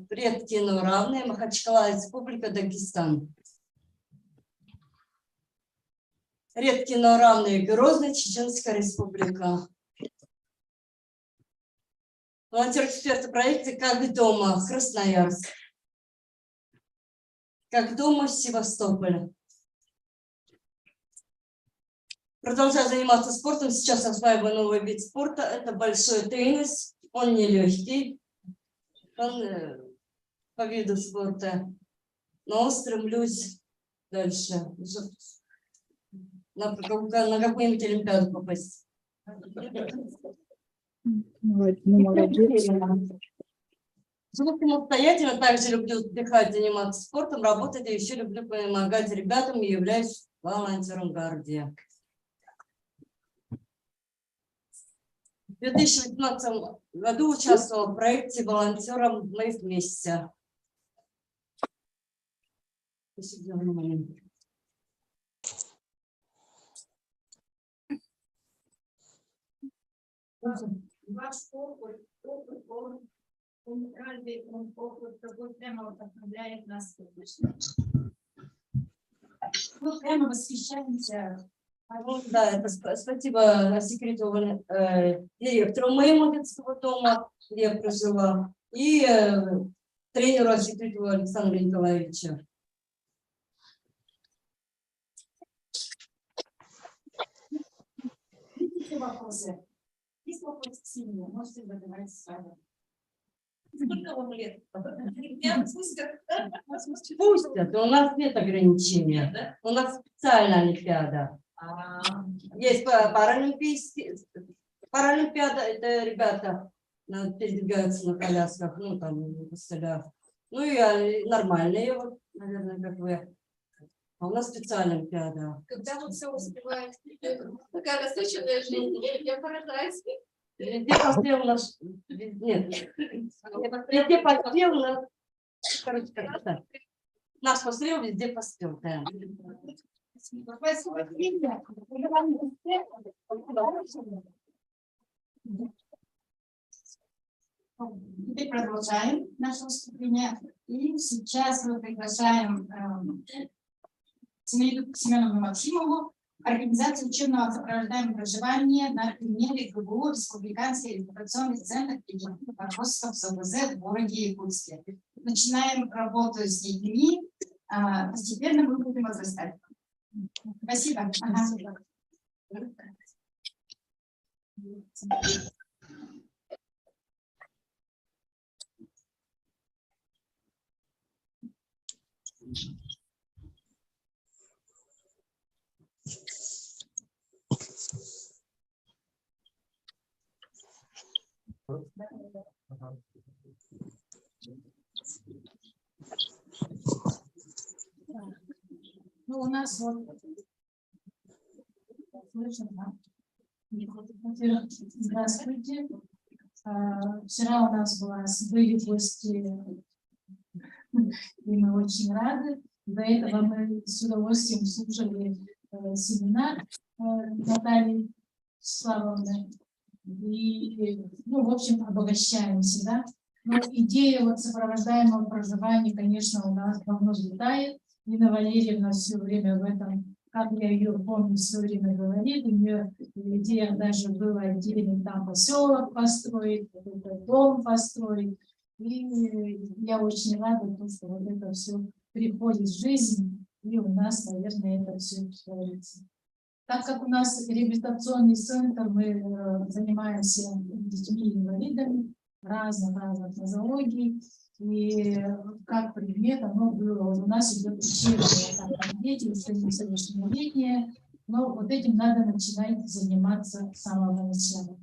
«Редкино равные», Махачкала, Республика, Дагестан. «Редкино равные», Грозный, Чеченская Республика. Волонтер-эксперт проекта «Как дома», Красноярск. «Как дома», Севастополь. Продолжаю заниматься спортом. Сейчас осваиваю новый вид спорта. Это большой теннис. Он нелегкий. Он по виду спорта. Но стремлюсь Дальше. На какую-нибудь олимпиаду попасть. Живу самостоятельно, также люблю отдыхать, заниматься спортом, работать, и еще люблю помогать ребятам и являюсь волонтером городе. В 2018 году участвовала в проекте «Волонтером мы вместе». Спасибо за внимание. Ваш опыт, он уникальный, он опыт, такой прямо вдохновляет нас. Мы прямо восхищаемся. Да, это спасибо секретарю, директору моему детского дома, где я прожила, и тренеру секретарю Александра Николаевича. Есть вопросы? Есть вопросы к Сине? Можете задавать сами. Сколько вам лет? Я пустят. Пустят, у нас нет ограничения. Да? У нас специальная олимпиада. Есть паралимпиада, это ребята передвигаются на колясках, ну там, на костылях. Ну и нормальные, вот, наверное, как вы. А у нас специальная олимпиада. Когда вы все успеваете, такая насыщенная жизнь, я поражаюсь. Везде поспел наш... Нет, везде поспел наш... Короче, как так. Наш пострел везде поспел, да. Теперь продолжаем наше выступление. И сейчас мы приглашаем Семеновну Максимову, организацию учебного сопровождаемого проживания на примере ГБУ Республиканский реабилитационный центр подростков СВЗ в городе Якутске. Начинаем работу с детьми, постепенно мы будем возрастать. Спасибо. Ну, у нас вот... Здравствуйте. Вчера у нас были гости, и мы очень рады. До этого мы с удовольствием слушали семинар Натальи Славовны. И, ну, в общем, обогащаемся, да. Но идея вот сопровождаемого проживания, конечно, у нас давно взлетает. Нина Валерьевна все время в этом, как я ее помню, все время говорит, у нее идея даже была отдельный там поселок построить, какой-то дом построить. И я очень рада, что вот это все приходит в жизнь, и у нас, наверное, это все творится. Так как у нас реабилитационный центр, мы занимаемся детьми-инвалидами разных нозологий, и как предмет оно было, вот у нас идет учебное, там, дети, уже несовершеннолетние, но вот этим надо начинать заниматься с самого начала.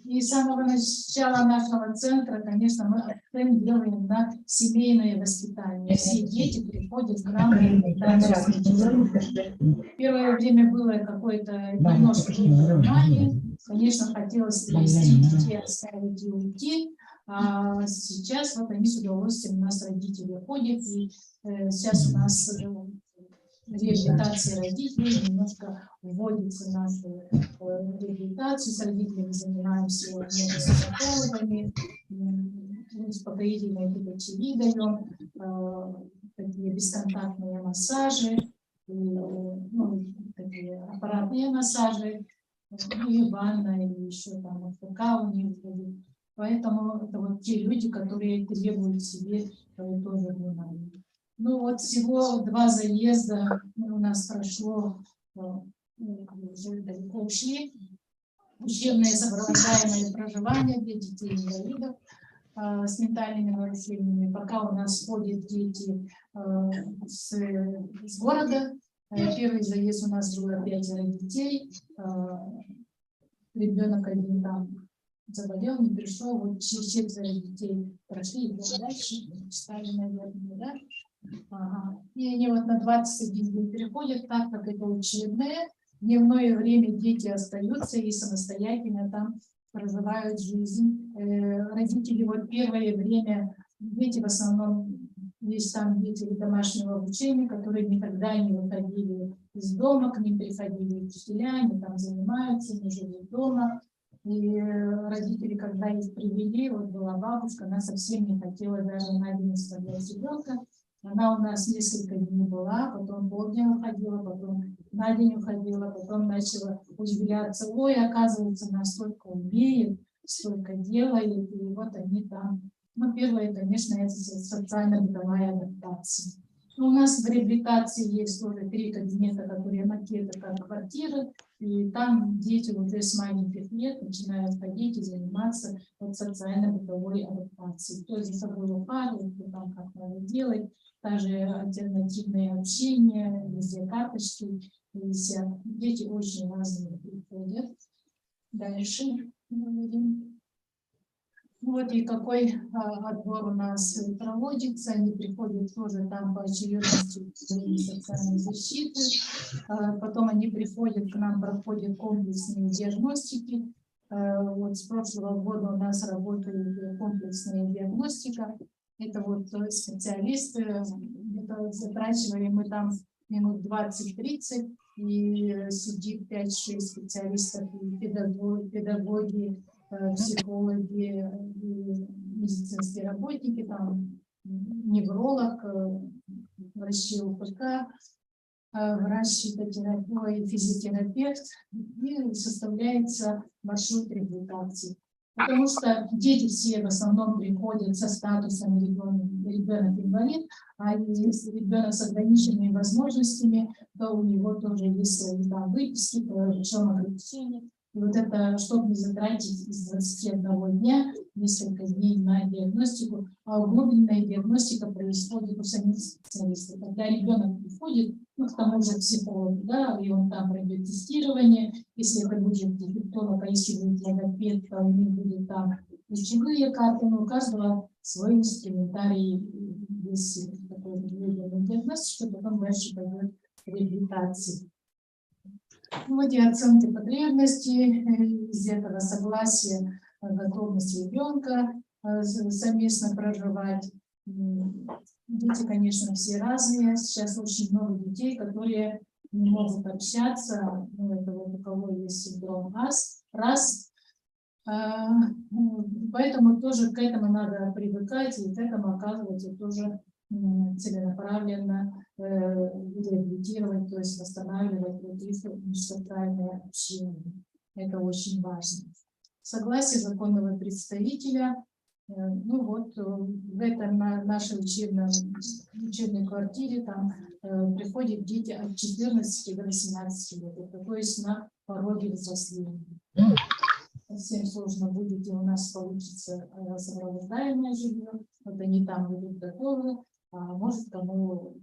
И с самого начала нашего центра, конечно, мы акцент делаем на семейное воспитание. Все дети приходят к нам. Первое время было какое-то немножко непонимание. Конечно, хотелось привести детей, оставить и уйти. А сейчас вот они с удовольствием, у нас родители ходят, и сейчас у нас реабилитация родителей немножко вводится в нашу реабилитацию, с родителями занимаемся с психологами, успокоительные педагоги даем, такие бесконтактные массажи, ну, такие аппаратные массажи, и ванна, и еще там ФК у них будет. Поэтому это вот те люди, которые требуют себе тоже внимания. Ну вот всего 2 заезда у нас прошло, уже далеко ушли. Учебное сопровождаемое проживание для детей-инвалидов с ментальными нарушениями. Пока у нас ходят дети с города. Первый заезд у нас было 5 детей. Ребенок один там заболел, не пришел. Вот 4 детей прошли, идем дальше. Читали, наверное, да? Ага. И они вот на 21 дней переходят, так как это учебное. Дневное время дети остаются и самостоятельно там проживают жизнь. Родители вот первое время, дети в основном, есть там дети домашнего обучения, которые никогда не выходили из дома, к ним приходили учителя, они там занимаются, они живут дома. И родители, когда их привели, вот была бабушка, она совсем не хотела даже на день оставлять ребенка. Она у нас несколько дней была, потом полдня уходила, потом на день уходила, потом начала удивляться. Ой, оказывается, настолько умеет, столько делает, и вот они там. Ну, первое, конечно, это социально-бытовая адаптация. Но у нас в реабилитации есть тоже 3 кабинета, которые макеты как квартиры, и там дети уже с маленьких лет начинают ходить и заниматься вот социально-бытовой адаптацией. То есть за собой ухаживать, там как надо делать, даже альтернативное общение, везде карточки. Дети очень разные приходят. Дальше говорим. Вот и какой отбор у нас проводится. Они приходят тоже там по очередности социальной защиты. Потом они приходят к нам, проходят комплексные диагностики. Вот с прошлого года у нас работает комплексная диагностика. Это вот специалисты, это затрачиваем мы там минут 20-30, и сидит 5-6 специалистов, и педагоги, психологи, медицинские работники, там невролог, врачи УПК, врач-физиотерапевт, физиотерапевт, и составляется маршрут реабилитации. Потому что дети все в основном приходят со статусом ребенок-инвалид, а если ребенок с ограниченными возможностями, то у него тоже есть свои там выписки, причем ограничения. И вот это, чтобы не затратить из 21 дня несколько дней на диагностику, а углубленная диагностика происходит у самих специалистов. Когда ребенок приходит, ну, к тому же психологу, да, и он там пройдет тестирование, если это будет дефектолог, а если будет логопед, то у них будет там ключевые карты, но у каждого свой инструментарий, есть такой диагностика, потом дальше пойдет реабилитация. Вот и оценки потребностей, из этого согласия, готовность ребенка совместно проживать. Дети, конечно, все разные. Сейчас очень много детей, которые не могут общаться. Ну, это вот у кого есть синдром раз. Поэтому тоже к этому надо привыкать, и к этому, оказывается, тоже целенаправленно реабилитировать, то есть восстанавливать межсоциальное общение. Это очень важно. Согласие законного представителя. Ну вот в этом нашей учебной квартире там приходят дети от 14 до 18 лет, то есть на пороге взросления. Всем сложно будет, и у нас получится сопровождаемое жилье, вот они там будут готовы, а может кому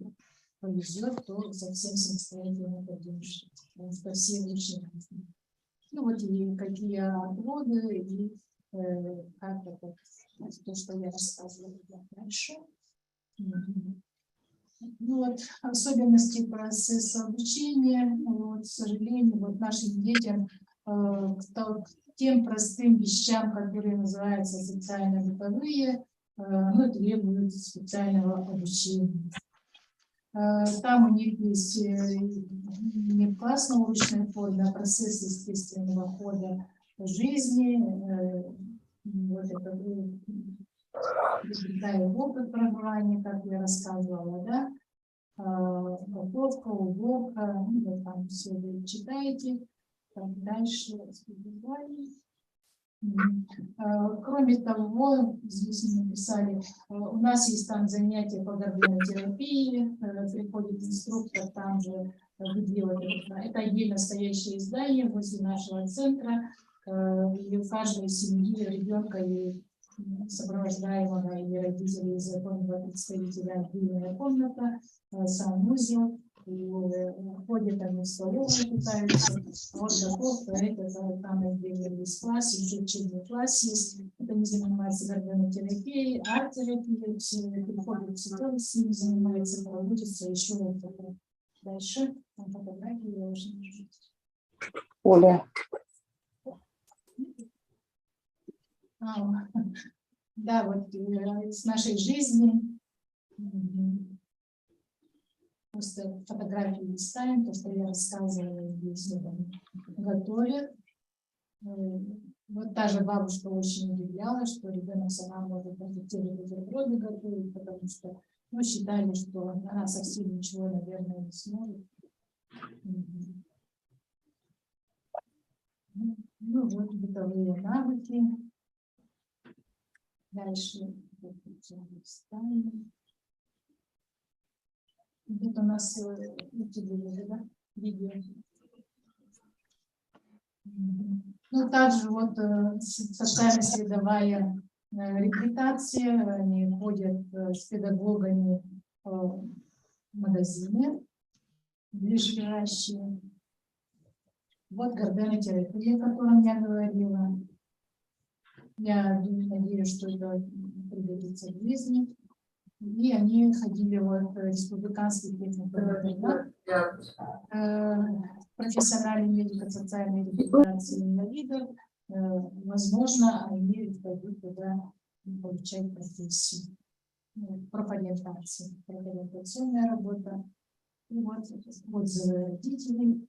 повезет, то совсем самостоятельно поддержит, потому что все лучше. Ну вот и какие отводы, и как это, то, что я рассказывала дальше. Ну вот, особенности процесса обучения, вот, к сожалению, вот нашим детям к тем простым вещам, которые называются социально-бытовые, ну, требуют специального обучения. Там у них есть не в классно-научной форме, а процесс естественного хода жизни. Вот это опыт проживания, как я рассказывала, да, готовка, уборка, ну, вот там все вы читаете. Дальше. Кроме того, здесь мы написали, у нас есть там занятия по гормонотерапии, приходит инструктор, там же делает, это отдельно стоящее здание возле нашего центра, и у каждой семьи ребенка и сопровождаемого или родителей законного представителя отдельная комната, санузел, ходят они в столовую, питаются. Вот готовка, это там весь класс, еще учебный класс есть. Это не занимается гормонотерапией, арт-терапией, все приходят в психолог, с ним занимается, проводится еще вот такое. Дальше, там фотографии я уже не вижу. Оля. Да, вот с нашей жизни. Просто фотографии листаем, то, что я рассказывала, здесь готовят. Вот та же бабушка очень удивлялась, что ребенок сама может те же бутерброды готовить, потому что считали, что она совсем ничего, наверное, не сможет. Ну вот бытовые навыки. Дальше тут у нас видео. Ну, также вот социально-средовая реабилитация. Они ходят с педагогами в магазины ближайшие. Вот гормонотерапия, о которой я говорила. Я надеюсь, что это пригодится в жизни. И они ходили в республиканский техникум профессиональной медико-социальной реабилитации инвалидов. Возможно, они пойдут туда получать профессию. Профориентационная работа. И вот отзывы родителей.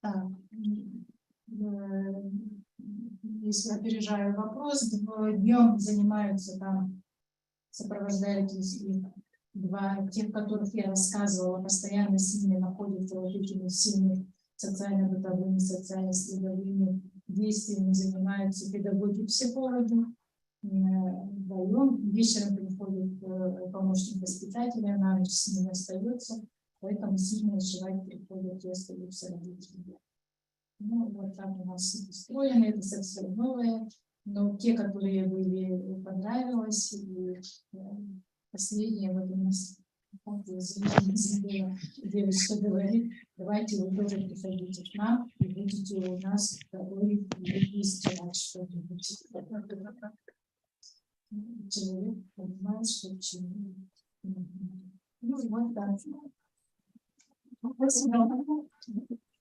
Так. Если опережаю вопрос, днем занимаются там сопровождающие тех, которых я рассказывала, постоянно с ними находятся вот этими всеми социально-бытовыми, социально-средовыми действиями, занимаются педагоги-психологи. Вдвоем вечером приходит помощник воспитателя, на ночь с ними остается, поэтому с ними ночевать приходят и остаются родители. Ну, вот так у нас устроено, это совсем новое, но те, которые были, понравилось, и последнее вот у нас девочка говорит, давайте вы тоже приходите к нам и будете у нас такой и стирать что-нибудь. Человек понимает, что к чему. Ну, вот так.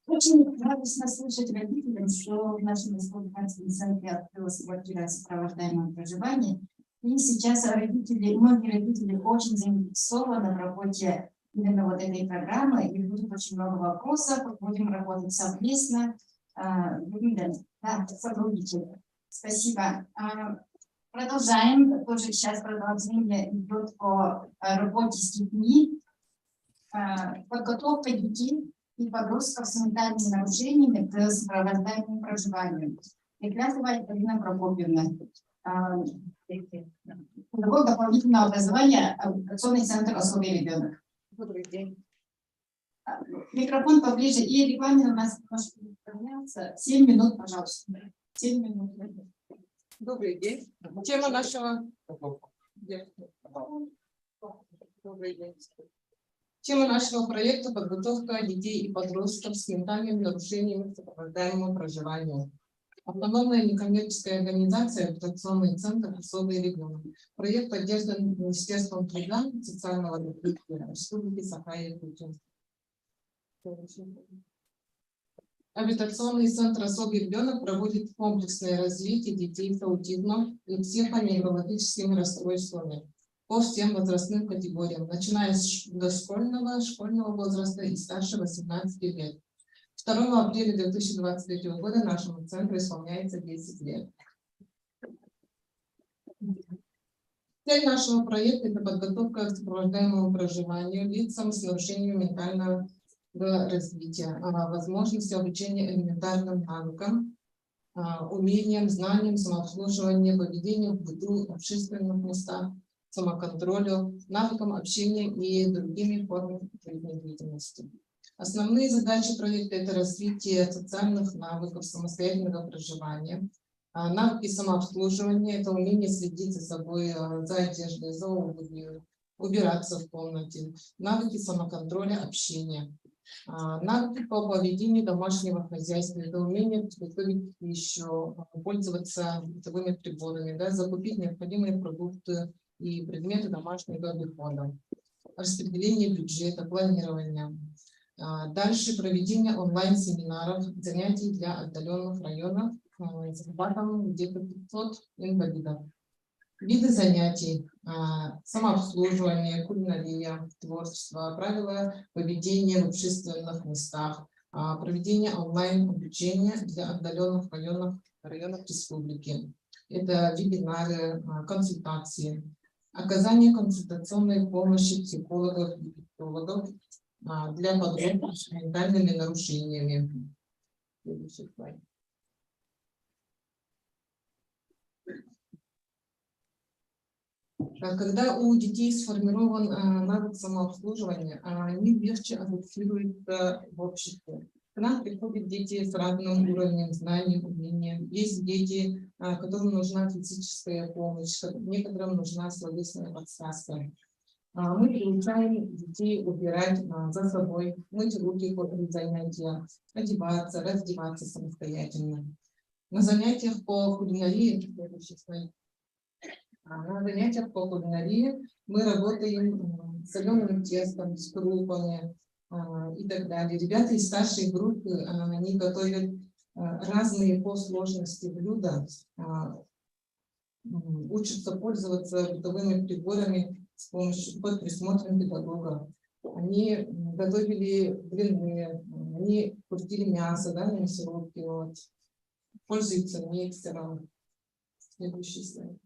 Очень радостно слышать родителям, что в нашем республиканском центре открылась квартира сопровождаемого проживания. И сейчас многие родители очень заинтересованы в работе именно вот этой программы. И будет очень много вопросов, будем работать совместно, будем сотрудничать. Спасибо. Продолжаем. Тоже сейчас продолжение идет по работе с детьми. Подготовка детей и подростков с ментальными нарушениями к сопровождаемому проживанию. Прекрасова Екатерина Прокопьевна. Педагог дополнительного образования, Образовательный центр «Особый ребенок». Добрый день. Микрофон поближе. И регламент у нас поменялся. 7 минут, пожалуйста. 7 минут. Добрый день. Тема нашего... Добрый день. Тема нашего проекта – подготовка детей и подростков с ментальными нарушениями к сопровождаемому проживанию. Автономная некоммерческая организация «Адаптационный центр «Особый ребенок». Проект поддержан Министерством труда и социального развития Республики Саха-Якутия. Адаптационный центр «Особый ребенок» проводит комплексное развитие детей с аутизмом и психоневрологическими расстройствами по всем возрастным категориям, начиная с дошкольного, школьного возраста и старше 18 лет. 2 апреля 2023 года нашему центру исполняется 10 лет. Цель нашего проекта – это подготовка к сопровождаемому проживанию лицам с нарушениями ментального развития, возможности обучения элементарным навыкам, умениям, знаниям, самообслуживанию, поведению в быту, общественных местах, самоконтролю, навыкам общения и другими формами жизнедеятельности. Основные задачи проекта – это развитие социальных навыков, самостоятельного проживания, Навыки самообслуживания – это умение следить за собой, за одеждой, за обувью, убираться в комнате. Навыки самоконтроля, общения. Навыки по поведению домашнего хозяйства – это умение приготовить пищу, пользоваться бытовыми приборами, да, закупить необходимые продукты и предметы домашнего обихода. Распределение бюджета, планирование. Дальше проведение онлайн-семинаров, занятий для отдаленных районов с охватом где-то 500 инвалидов. Виды занятий: самообслуживание, кулинария, творчество, правила поведения в общественных местах, проведение онлайн-обучения для отдаленных районов республики. Это вебинары, консультации, оказание консультационной помощи психологов и психологов для подростков с ментальными нарушениями. Следующий слайд. Когда у детей сформирован навык самообслуживания, они легче адаптируются в обществе. К нам приходят дети с разным уровнем знаний, умений. Есть дети, которым нужна физическая помощь, некоторым нужна словесная подсказка. Мы приучаем детей убирать за собой, мыть руки после занятия, одеваться, раздеваться самостоятельно. На занятиях по кулинарии, мы работаем с соленым тестом, с крупами и так далее. Ребята из старшей группы, они готовят разные по сложности блюда, учатся пользоваться бытовыми приборами с помощью, под присмотром педагога. Они готовили блины, они крутили мясо, да, на мясорубке, вот. Пользуются миксером. Следующий слайд.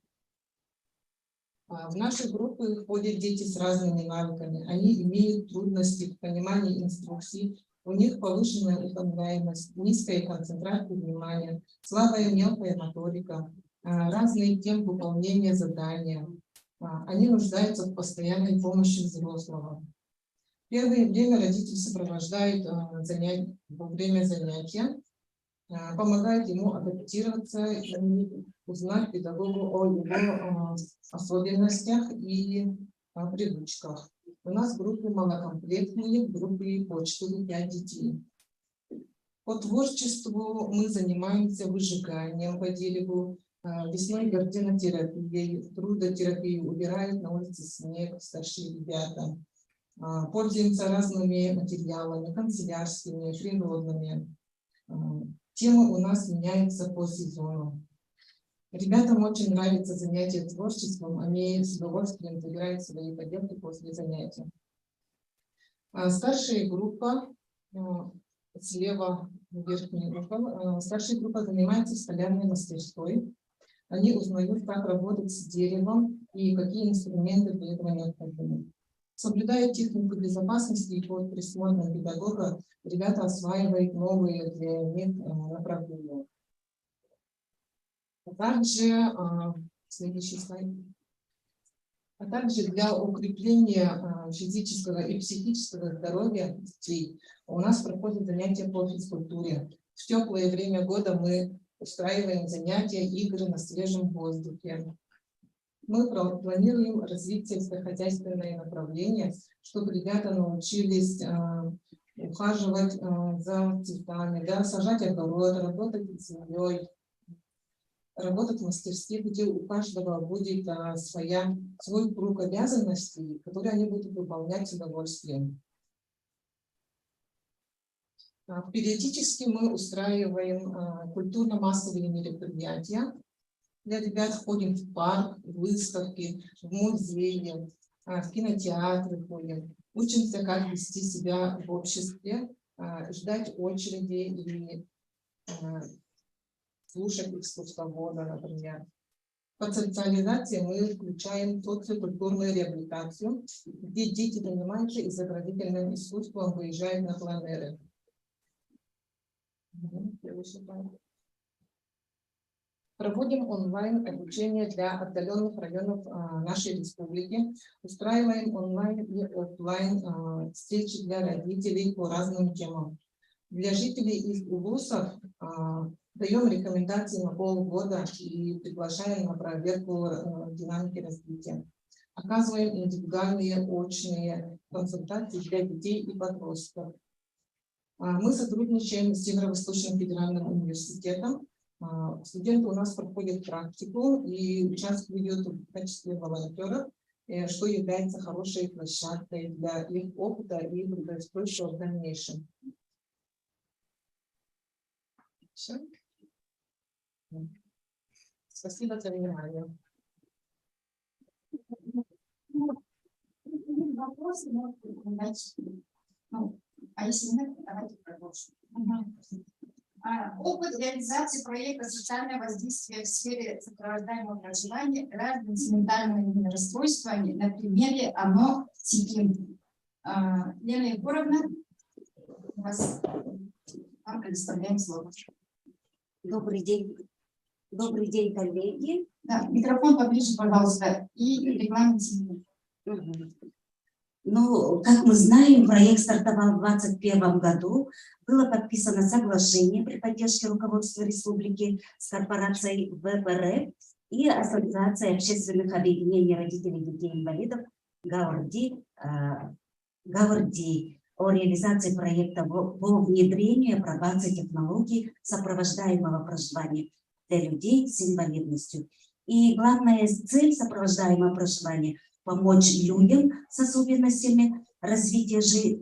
В наши группы ходят дети с разными навыками. Они имеют трудности в понимании инструкций, у них повышенная утомляемость, низкая концентрация внимания, слабая мелкая моторика, разные темпы выполнения задания. Они нуждаются в постоянной помощи взрослого. Первое время родители сопровождают во время занятия, помогают ему адаптироваться и узнать педагогу о его особенностях и привычках. У нас группы малокомплектные, группы по 4-5 детей. По творчеству мы занимаемся выжиганием по дереву, весной гардинотерапией, трудотерапией, убирают на улице снег старшие ребята. Пользуемся разными материалами, канцелярскими, природными. Темы у нас меняются по сезону. Ребятам очень нравится занятие творчеством, они с удовольствием забирают свои поделки после занятия. Старшая группа, слева верхний угол, старшая группа занимается в столярной мастерской. Они узнают, как работать с деревом и какие инструменты для этого необходимы. Соблюдая технику безопасности и под присмотром педагога, ребята осваивают новые для них направления. Также, следующий слайд. А также для укрепления физического и психического здоровья детей у нас проходят занятия по физкультуре. В теплое время года мы устраиваем занятия, игры на свежем воздухе. Мы планируем развить сельскохозяйственное направление, чтобы ребята научились ухаживать за цветами, да, сажать огород, работать с землей, работать в мастерских, где у каждого будет свой круг обязанностей, которые они будут выполнять с удовольствием. Периодически мы устраиваем культурно-массовые мероприятия. Для ребят ходим в парк, в выставки, в музеи, в кинотеатры ходим. Учимся, как вести себя в обществе, ждать очереди и слушать экскурсовода, например. Под социализацией мы включаем социокультурную реабилитацию, где дети занимаются изобразительным искусством, выезжают на пленэры. Проводим онлайн обучение для отдаленных районов нашей республики. Устраиваем онлайн и офлайн встречи для родителей по разным темам. Для жителей из улусов даем рекомендации на полгода и приглашаем на проверку динамики развития. Оказываем индивидуальные очные консультации для детей и подростков. Мы сотрудничаем с Северо-Восточным федеральным университетом. Студенты у нас проходят практику и участвуют в качестве волонтеров, что является хорошей площадкой для их опыта и трудоустройства в дальнейшем. Все. Спасибо за внимание. Вопросы, а если нет, давайте продолжим. Опыт реализации проекта «Социальное воздействие в сфере сопровождаемого проживания граждан с ментальными расстройствами» на примере ОНО СИКИМ. Лена Егоровна, вам предоставляем слово. Добрый день, коллеги. Да, микрофон поближе, пожалуйста, и регламент. Ну, как мы знаем, проект стартовал в 2021 году. Было подписано соглашение при поддержке руководства республики с корпорацией ВПР и Ассоциацией общественных объединений родителей детей-инвалидов Гаурди о реализации проекта по внедрению и апробации технологий сопровождаемого проживания для людей с инвалидностью. И главная цель сопровождаемого проживания – помочь людям с особенностями развития жить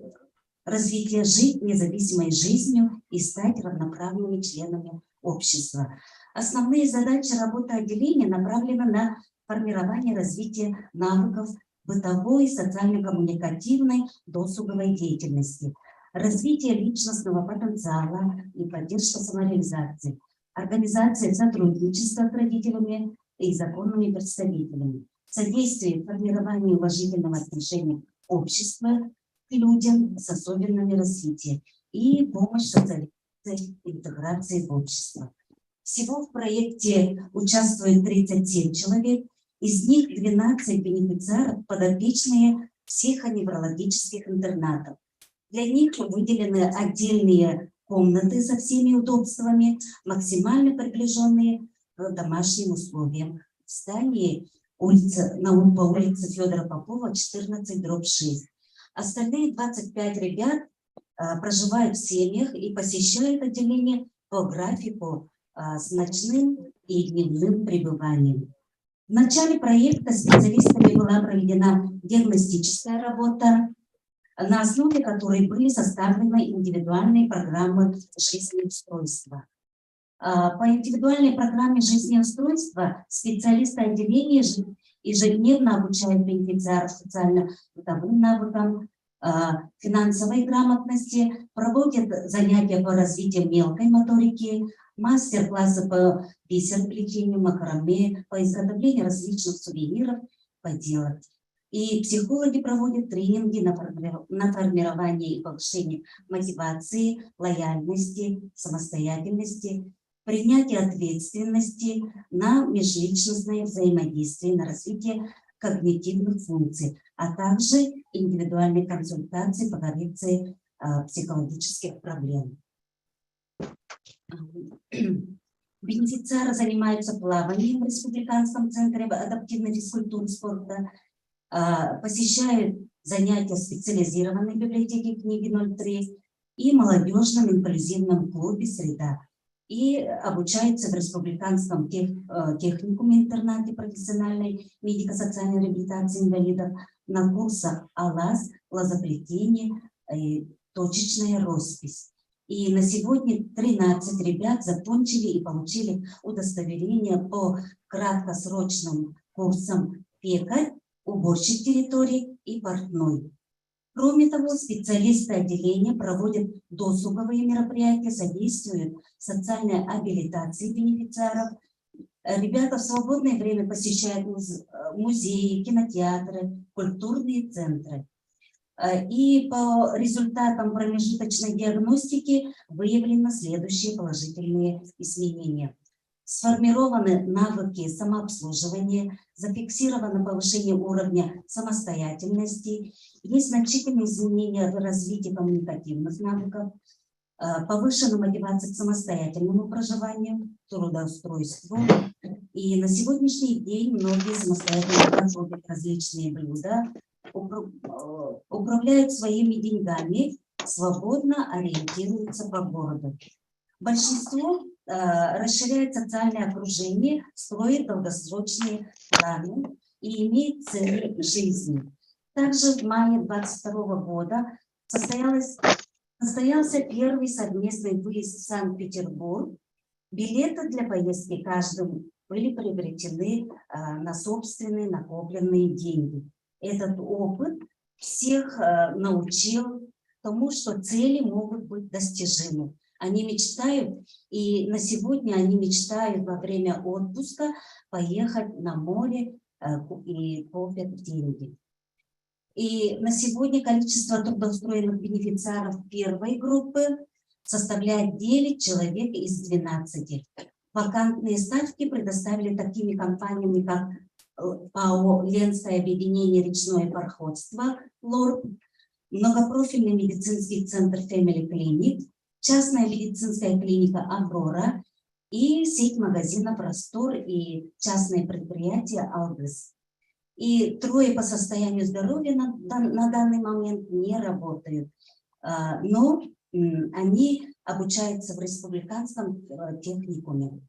независимой жизнью и стать равноправными членами общества. Основные задачи работы отделения направлены на формирование и развитие навыков бытовой, социально-коммуникативной, досуговой деятельности, развитие личностного потенциала и поддержка самореализации, организация сотрудничества с родителями и законными представителями, содействие формированию уважительного отношения общества к людям с особенными развитием и помощь социализации и интеграции в общество. Всего в проекте участвует 37 человек, из них 12 бенефициаров, подопечные психоневрологических интернатов. Для них выделены отдельные комнаты со всеми удобствами, максимально приближенные к домашним условиям. В здании по улице Федора Попова, 14/6. Остальные 25 ребят проживают в семьях и посещают отделение по графику с ночным и дневным пребыванием. В начале проекта специалистами была проведена диагностическая работа, на основе которой были составлены индивидуальные программы жизнеустройства. По индивидуальной программе жизнеустройства специалисты отделения ежедневно обучают бенефициаров социально-бытовым навыкам, финансовой грамотности, проводят занятия по развитию мелкой моторики, мастер-классы по бисероплетению, макраме, по изготовлению различных сувениров, поделок. И психологи проводят тренинги на формирование и повышение мотивации, лояльности, самостоятельности, принятие ответственности, на межличностное взаимодействие, на развитие когнитивных функций, а также индивидуальные консультации по коррекции психологических проблем. Бенефициары занимаются плаванием в Республиканском центре адаптивной физкультуры и спорта, посещают занятия в специализированной библиотеке книги 03 и молодежном инклюзивном клубе «Среда». И обучаются в Республиканском техникуме-интернате профессиональной медико-социальной реабилитации инвалидов на курсах АЛАЗ, лазоплетение, точечная роспись. И на сегодня 13 ребят закончили и получили удостоверение по краткосрочным курсам пекарь, уборщик территорий и портной. Кроме того, специалисты отделения проводят досуговые мероприятия, содействуют социальной абилитации бенефициаров. Ребята в свободное время посещают музеи, кинотеатры, культурные центры. И по результатам промежуточной диагностики выявлены следующие положительные изменения. Сформированы навыки самообслуживания, зафиксировано повышение уровня самостоятельности, есть значительные изменения в развитии коммуникативных навыков, повышена мотивация к самостоятельному проживанию, трудоустройству. И на сегодняшний день многие самостоятельно готовят различные блюда, управляют своими деньгами, свободно ориентируются по городу. Большинство расширяет социальное окружение, строит долгосрочные планы и имеет цели жизни. Также в мае 2022 года состоялся первый совместный выезд в Санкт-Петербург. Билеты для поездки каждому были приобретены на собственные накопленные деньги. Этот опыт всех научил тому, что цели могут быть достижимы. Они мечтают, и на сегодня они мечтают во время отпуска поехать на море и копят деньги. И на сегодня количество трудоустроенных бенефициаров первой группы составляет 9 человек из 12. Вакантные ставки предоставили такими компаниями, как ПАО «Ленское объединение речное пароходство», ЛОРП, многопрофильный медицинский центр Family Clinic, частная медицинская клиника «Аврора» и сеть магазинов «Простор» и частные предприятия «Алдес». И 3 по состоянию здоровья на данный момент не работают, но они обучаются в республиканском техникуме.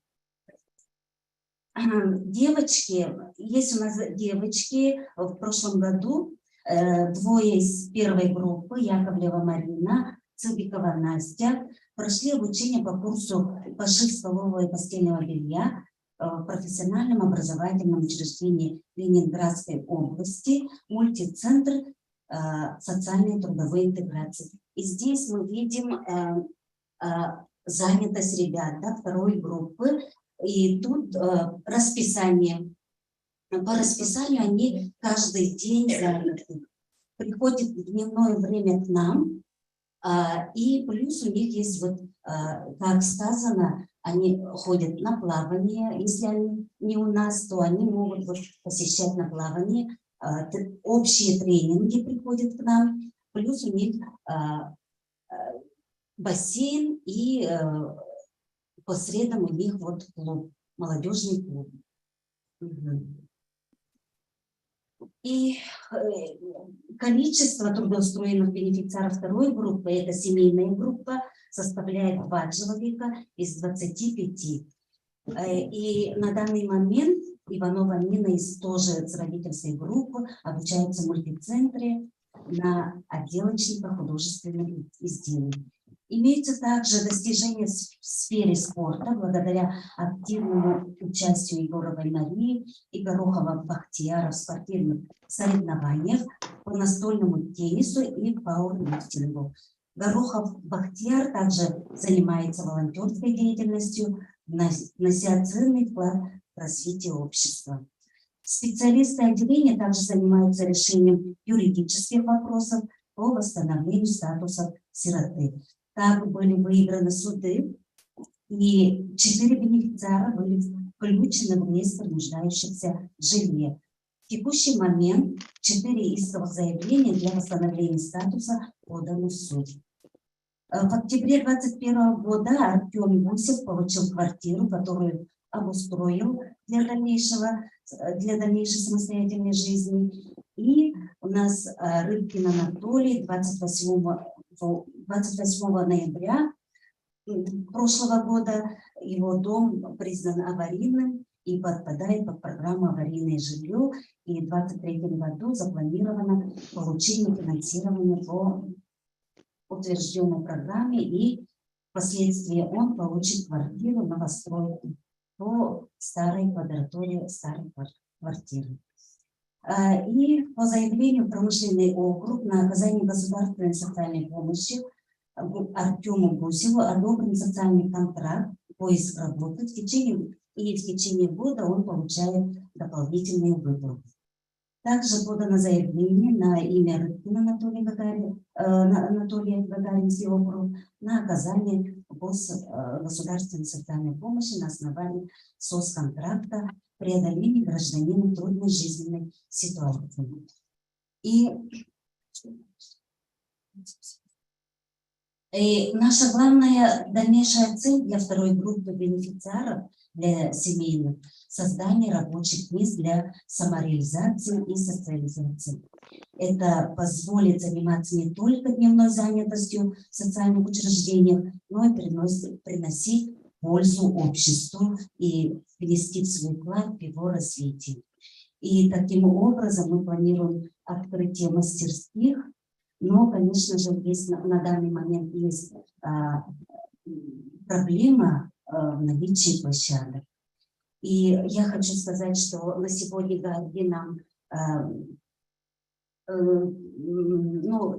Девочки, есть у нас девочки, в прошлом году 2 из первой группы, Яковлева Марина, Цыбикова Настя, прошли обучение по курсу пошив столового и постельного белья в профессиональном образовательном учреждении Ленинградской области, мультицентр социальной и трудовой интеграции. И здесь мы видим занятость ребят, да, 2 группы. И тут расписание. По расписанию они каждый день заняты. Приходят в дневное время к нам, и плюс у них есть, вот, как сказано, они ходят на плавание. Если они не у нас, то они могут вот посещать на плавание. Общие тренинги приходят к нам. Плюс у них бассейн и по средам у них вот клуб, молодежный клуб. И количество трудоустроенных бенефициаров 2 группы, это семейная группа, составляет 2 человека из 25. И на данный момент Иванова Нина тоже с родительской группы обучается в мультицентре на отделочника художественных изделий. Имеются также достижения в сфере спорта благодаря активному участию Егоровой Марии и Горохова Бахтияра в спортивных соревнованиях по настольному теннису и пауэрлифтингу. Горохов Бахтияр также занимается волонтерской деятельностью, внося ценный вклад в развитие общества. Специалисты отделения также занимаются решением юридических вопросов по восстановлению статуса сироты. Так были выиграны суды, и 4 бенефициара были включены в реестр нуждающихся в жилье. В текущий момент 4 исковых заявления для восстановления статуса поданы в суд. В октябре 2021 года Артем Гусев получил квартиру, которую обустроил для дальнейшей самостоятельной жизни. И у нас Рыбкин Анатолий 28 ноября прошлого года его дом признан аварийным и подпадает под программу «Аварийное жилье». И в 2023 году запланировано получение финансирования по утвержденной программе, и впоследствии он получит квартиру новостройку по старой квадратуре старой квартиры. И по заявлению промышленный округ на оказание государственной социальной помощи Артему Гусеву одобрен социальный контракт, поиск работы. В течение года он получает дополнительные выплаты. Также подано заявление на имя Рыбкина Анатолия Гагаринский округ на оказание государственной социальной помощи на основании соцконтракта преодоления гражданина трудной жизненной ситуации. И И наша главная дальнейшая цель для второй группы бенефициаров, для семейных, создание рабочих мест для самореализации и социализации. Это позволит заниматься не только дневной занятостью в социальных учреждениях, но и приносить пользу обществу и внести в свой вклад в его развитие. И таким образом мы планируем открытие мастерских, но, конечно же, есть, на данный момент есть проблема в наличии площадок. И я хочу сказать, что на сегодня ГАРДИ нам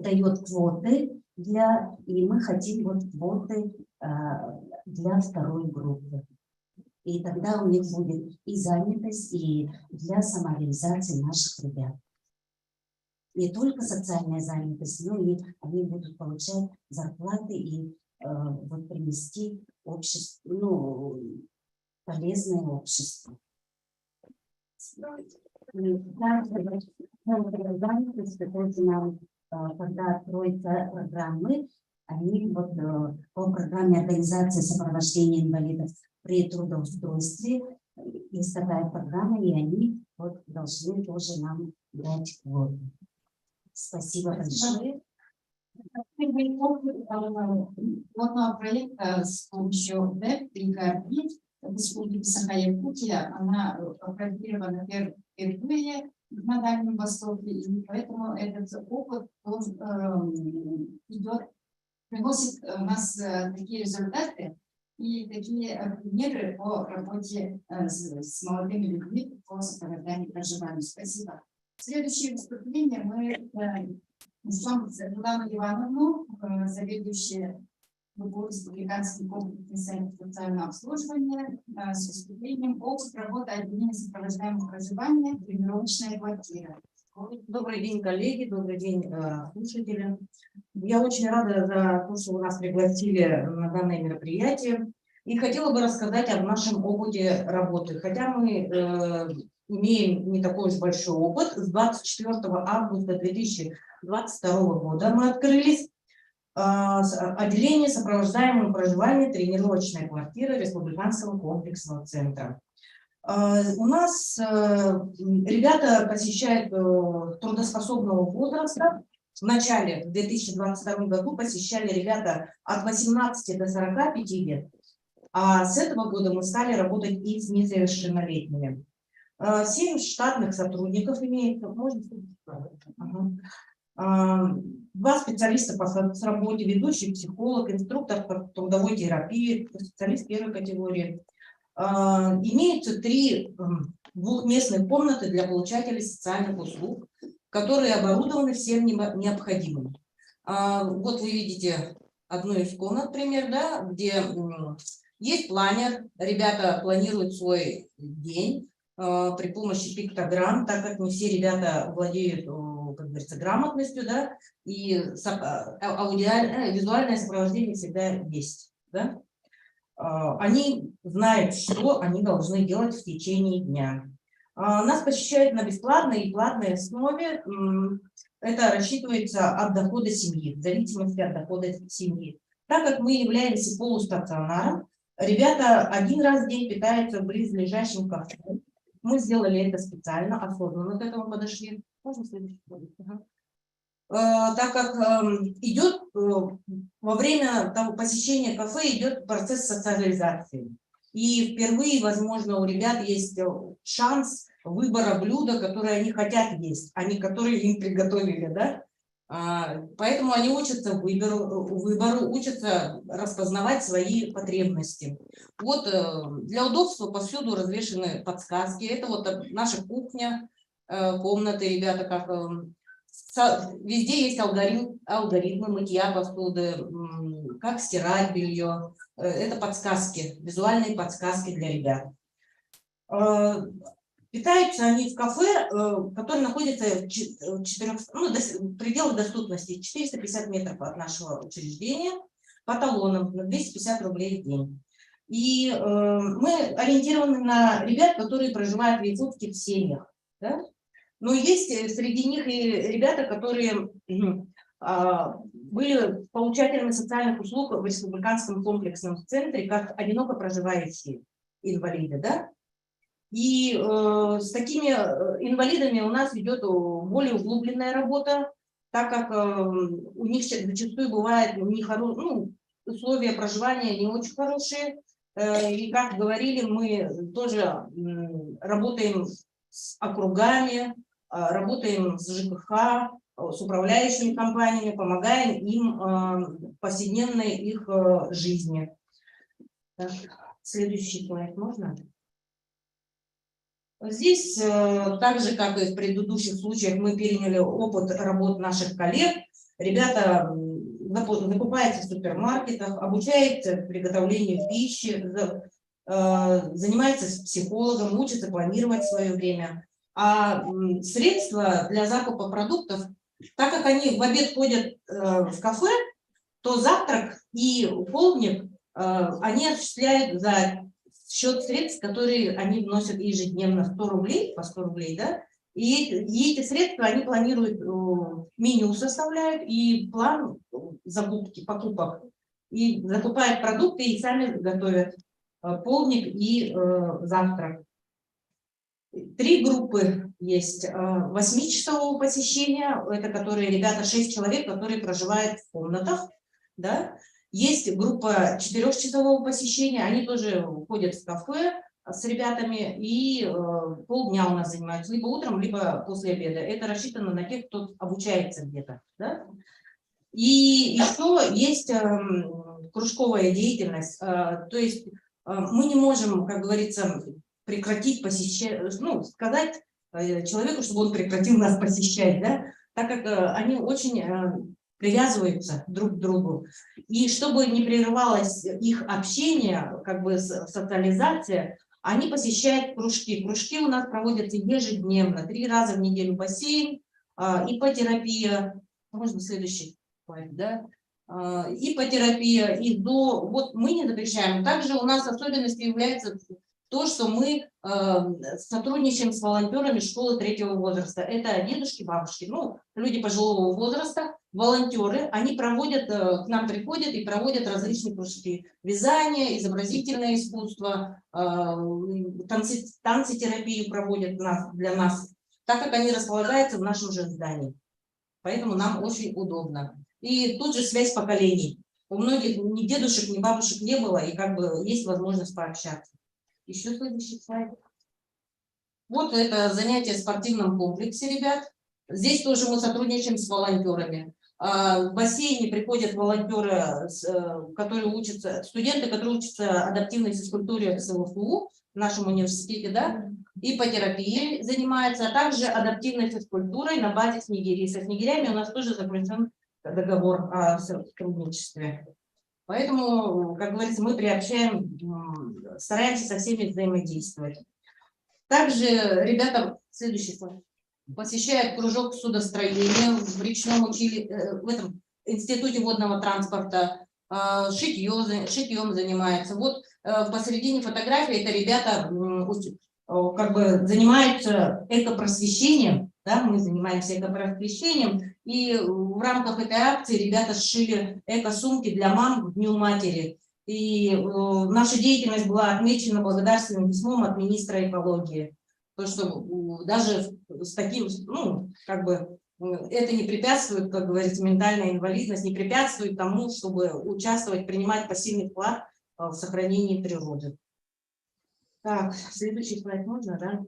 дает квоты и мы хотим вот квоты для второй группы. И тогда у них будет и занятость, и для самореализации наших ребят. Не только социальная занятость, но и они будут получать зарплаты и вот принести общество, полезное общество. Когда откроются программы, они вот по программе организации сопровождения инвалидов при трудоустройстве есть такая программа, и они вот должны тоже нам дать квоту. Спасибо большое. Пилотного проекта с помощью ВЭП и ГАРДИ в Республике Саха-Якутия, она опробирована впервые на Дальнем Востоке, и поэтому этот опыт приносит у нас такие результаты и такие примеры по работе с молодыми людьми по сопровожданию проживания. Спасибо. Следующее выступление мы ждем Светлану Ивановну, заведующую республиканским комплексным центром социального обслуживания, с выступлением «Опыт работы отделения сопровождаемого проживания, тренировочная квартира». Добрый день, коллеги, добрый день, слушатели. Я очень рада за то, что вы нас пригласили на данное мероприятие. И хотела бы рассказать о нашем опыте работы. Хотя мы имеем не такой уж большой опыт. С 24 августа 2022 года мы открылись отделение сопровождаемого проживания тренировочной квартиры Республиканского комплексного центра. У нас ребята посещают трудоспособного возраста. В начале, в 2022 году, посещали ребята от 18 до 45 лет. А с этого года мы стали работать и с несовершеннолетними. 7 штатных сотрудников имеется. Можно сказать? 2 специалиста по соцработе, ведущий психолог, инструктор по трудовой терапии, специалист первой категории. Имеются 3 двухместные комнаты для получателей социальных услуг, которые оборудованы всем необходимым. Вот вы видите одну из комнат, например, да, где есть планер. Ребята планируют свой день при помощи пиктограмм, так как не все ребята владеют, как говорится, грамотностью, да, и визуальное сопровождение всегда есть, да. Они знают, что они должны делать в течение дня. Нас посещают на бесплатной и платной основе. Это рассчитывается от дохода семьи, в зависимости от дохода семьи. Так как мы являемся полустационаром, ребята 1 раз в день питаются в близлежащем кафе. Мы сделали это специально, осознанно к этому подошли. Можно следующий? Так как идет во время того посещения кафе идет процесс социализации. И впервые, возможно, у ребят есть шанс выбора блюда, которые они хотят есть, а не которые им приготовили, да? Поэтому они учатся выбору, учатся распознавать свои потребности. Вот для удобства повсюду развешаны подсказки. Это вот наша кухня, комнаты, ребята, как везде есть алгоритмы мытья посуды, как стирать белье. Это подсказки, визуальные подсказки для ребят. Питаются они в кафе, которое находится в пределах доступности 450 метров от нашего учреждения по талонам на 250 рублей в день. И мы ориентированы на ребят, которые проживают в Якутске в семьях. Да? Но есть среди них и ребята, которые были получателями социальных услуг в республиканском комплексном центре как одиноко проживающие инвалиды, да? И с такими инвалидами у нас идет более углубленная работа, так как у них зачастую бывают условия проживания не очень хорошие. И как говорили, мы тоже работаем с округами, работаем с ЖКХ, с управляющими компаниями, помогаем им в повседневной их жизни. Так, следующий слайд можно? Здесь, так же, как и в предыдущих случаях, мы переняли опыт работ наших коллег. Ребята закупаются в супермаркетах, обучаются приготовлению пищи, занимаются с психологом, учатся планировать свое время. А средства для закупа продуктов, так как они в обед ходят в кафе, то завтрак и полдник они осуществляют за счет средств, которые они вносят ежедневно 100 рублей, по 100 рублей, да, и эти средства они планируют, меню составляют и план закупки, покупок, и закупают продукты и сами готовят полдник и завтрак. 3 группы есть 8-часового посещения, это которые ребята 6 человек, которые проживают в комнатах, да. Есть группа 4-часового посещения, они тоже ходят в кафе с ребятами и полдня у нас занимаются, либо утром, либо после обеда. Это рассчитано на тех, кто обучается где-то. Да? И еще есть кружковая деятельность, то есть мы не можем, как говорится, прекратить посещать, сказать человеку, чтобы он прекратил нас посещать, да? Так как они очень привязываются друг к другу. И чтобы не прерывалось их общение, как бы социализация, они посещают кружки. Кружки у нас проводятся ежедневно, 3 раза в неделю бассейн, ипотерапия, можно следующий слайд, да? Ипотерапия, вот мы не запрещаем. Также у нас особенностью является то, что мы сотрудничаем с волонтерами школы 3-го возраста. Это дедушки, бабушки, люди пожилого возраста, волонтеры. Они проводят, к нам приходят и проводят различные кружки. Вязание, изобразительное искусство, танцетерапию проводят для нас, так как они располагаются в нашем же здании. Поэтому нам очень удобно. И тут же связь поколений. У многих ни дедушек, ни бабушек не было, и как бы есть возможность пообщаться. Еще следующий слайд. Вот это занятие в спортивном комплексе, ребят. Здесь тоже мы сотрудничаем с волонтерами. В бассейне приходят волонтеры, которые учатся, студенты, которые учатся адаптивной физкультуре в СЛФУ в нашем университете, да, ипотерапией занимаются, а также адаптивной физкультурой на базе снегирей. Со снегирями у нас тоже заключен договор о сотрудничестве. Поэтому, как говорится, мы приобщаем, стараемся со всеми взаимодействовать. Также ребята, следующий слайд, посещают кружок судостроения в речном в этом институте водного транспорта, шитьем занимаются. Вот посередине фотографии это ребята как бы занимаются экопросвещением, да, мы занимаемся экопросвещением, и в рамках этой акции ребята сшили эко-сумки для мам к Дню матери. И наша деятельность была отмечена благодарственным письмом от министра экологии. То, что даже с таким, как бы, это не препятствует, как говорится, ментальная инвалидность, не препятствует тому, чтобы участвовать, принимать пассивный вклад в сохранении природы. Так, следующий слайд можно, да?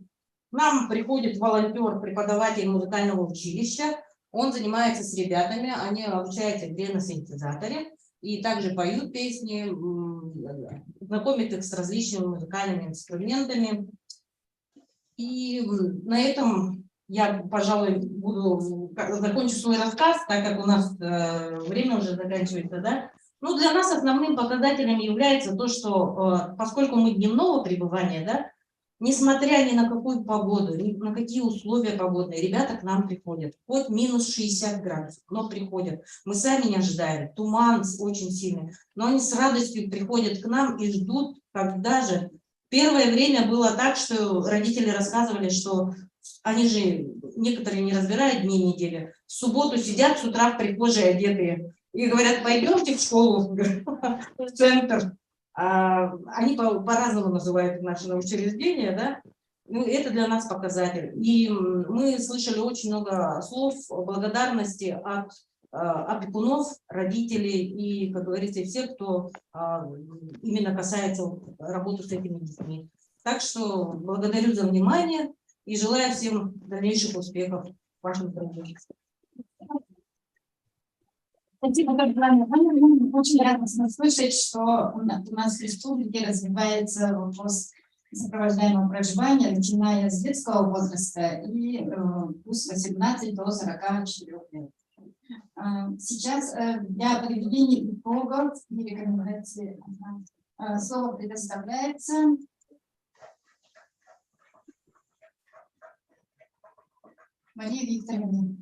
К нам приходит волонтер, преподаватель музыкального училища. Он занимается с ребятами, они обучаются где на синтезаторе и также поют песни, знакомят их с различными музыкальными инструментами. И на этом я, пожалуй, закончу свой рассказ, так как у нас время уже заканчивается, да? Ну, для нас основным показателем является то, что поскольку мы дневного пребывания, да, несмотря ни на какую погоду, ни на какие условия погодные, ребята к нам приходят. Хоть минус 60 градусов, но приходят. Мы сами не ожидаем. Туман очень сильный. Но они с радостью приходят к нам и ждут, когда же. Первое время было так, что родители рассказывали, что они же, некоторые не разбирают дни недели, в субботу сидят с утра в прихожей одетые. И говорят, пойдемте в школу, в центр. Они по-разному называют наши учреждения, да. Ну, это для нас показатель. И мы слышали очень много слов благодарности от опекунов, родителей и, как говорится, всех, кто именно касается работы с этими детьми. Так что благодарю за внимание и желаю всем дальнейших успехов в вашем труде. Спасибо, Татьяна. Очень радостно слышать, что у нас в республике развивается вопрос сопровождаемого проживания, начиная с детского возраста и с 18 до 44 лет. Сейчас для подведения итогов и рекомендаций слово предоставляется Марии Викторовне.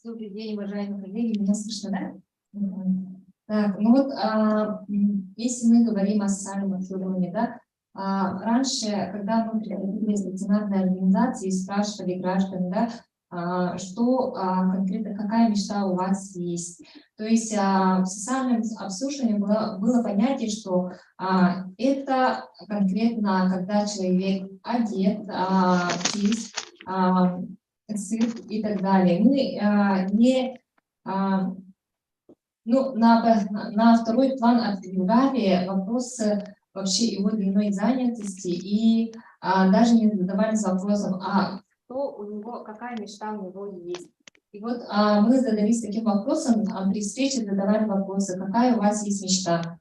Добрый день, уважаемые коллеги, меня слышно, да? Так, ну вот, если мы говорим о социальном обслуживании, да, раньше, когда мы приходили в стационарные организации, спрашивали граждан, да, что конкретно, какая мечта у вас есть. То есть в социальном обслуживании было понятие, что это конкретно, когда человек одет, чист, сыт и так далее. Мы ну, на второй план отодвигали вопросы вообще его длиной занятости и даже не задавались вопросом, что у него, какая мечта у него есть. И вот мы задались таким вопросом, при встрече задавали вопросы, какая у вас есть мечта.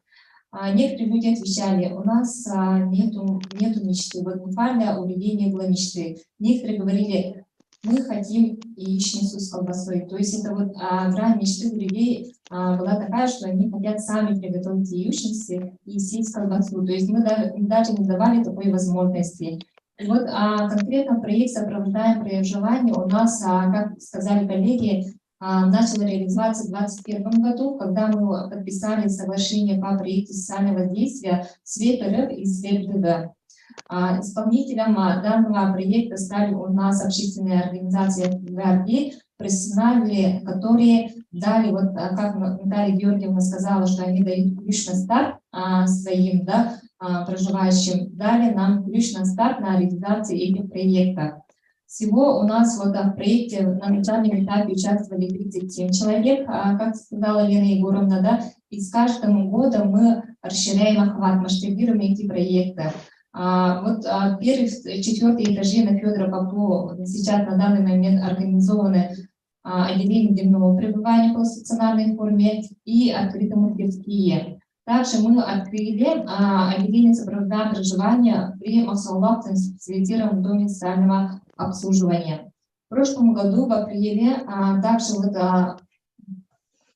Некоторые люди отвечали, у нас нету мечты, вот буквально у людей не было мечты. Некоторые говорили, мы хотим яичницу с колбасой. То есть это вот грань мечты у людей была такая, что они хотят сами приготовить яичницы и съесть колбасу. То есть мы даже не давали такой возможности. И вот конкретно проект «Сопровождаем проживание» у нас, как сказали коллеги, начал реализоваться в 2021 году, когда мы подписали соглашение по проекту социального действия СВЕП РФ и СВЕП ДВ. Исполнителем данного проекта стали у нас общественные организации ГАРДИ, профессионалы, которые дали, вот как Наталья Георгиевна сказала, что они дают ключ на старт своим проживающим, дали нам ключ на старт на реализацию этих проектов. Всего у нас вот в проекте на начальном этапе участвовали 37 человек, как сказала Лена Егоровна, да, и с каждым годом мы расширяем охват, масштабируем эти проекты. Вот первые, четвертые этажи на Федора Попова сейчас на данный момент организованы отделение дневного пребывания по стационарной форме и открыты мастерские. Также мы открыли отделение сопровождаемого проживания при Максаллахском специализированном доме социального обслуживания. В прошлом году в апреле также вот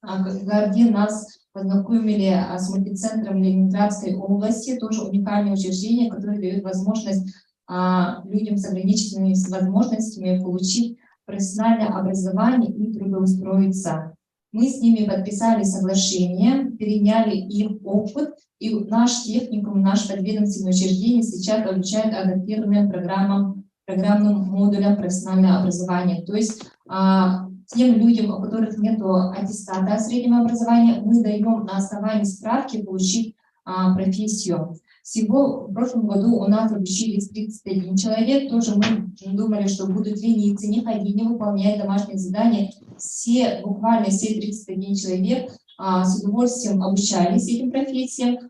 ГАРДИ нас познакомили с мультицентром Ленинградской области, тоже уникальное учреждение, которое дает возможность людям с ограниченными возможностями получить профессиональное образование и трудоустроиться. Мы с ними подписали соглашение, переняли их опыт, и наш техникум, наше подведомственное учреждение сейчас обучает адаптированным программным модулям профессионального образования. То есть тем людям, у которых нет аттестата среднего образования, мы даем на основании справки получить профессию. Всего в прошлом году у нас обучились 31 человек. Тоже мы думали, что будут лениться, не ходить, не выполнять домашние задания. Буквально все 31 человек с удовольствием обучались этим профессиям.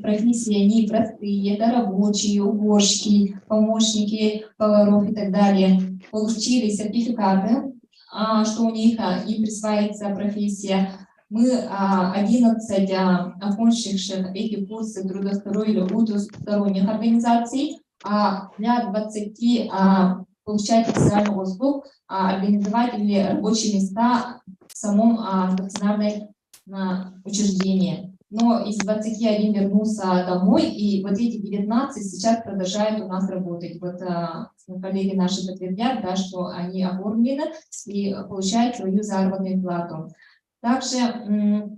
Профессии они простые, это рабочие, уборщики, помощники поваров и так далее. Получили сертификаты, что у них им присваивается профессия. Мы 11 окончивших эти курсы трудоустроили у двусторонних организаций, а для 20 получателей социальных услуг организовали рабочие места в самом стационарном учреждении. Но из 21 вернулся домой, и вот эти 19 сейчас продолжают у нас работать. Вот коллеги наши подтвердят, да, что они оформлены и получают свою заработную плату. Также мы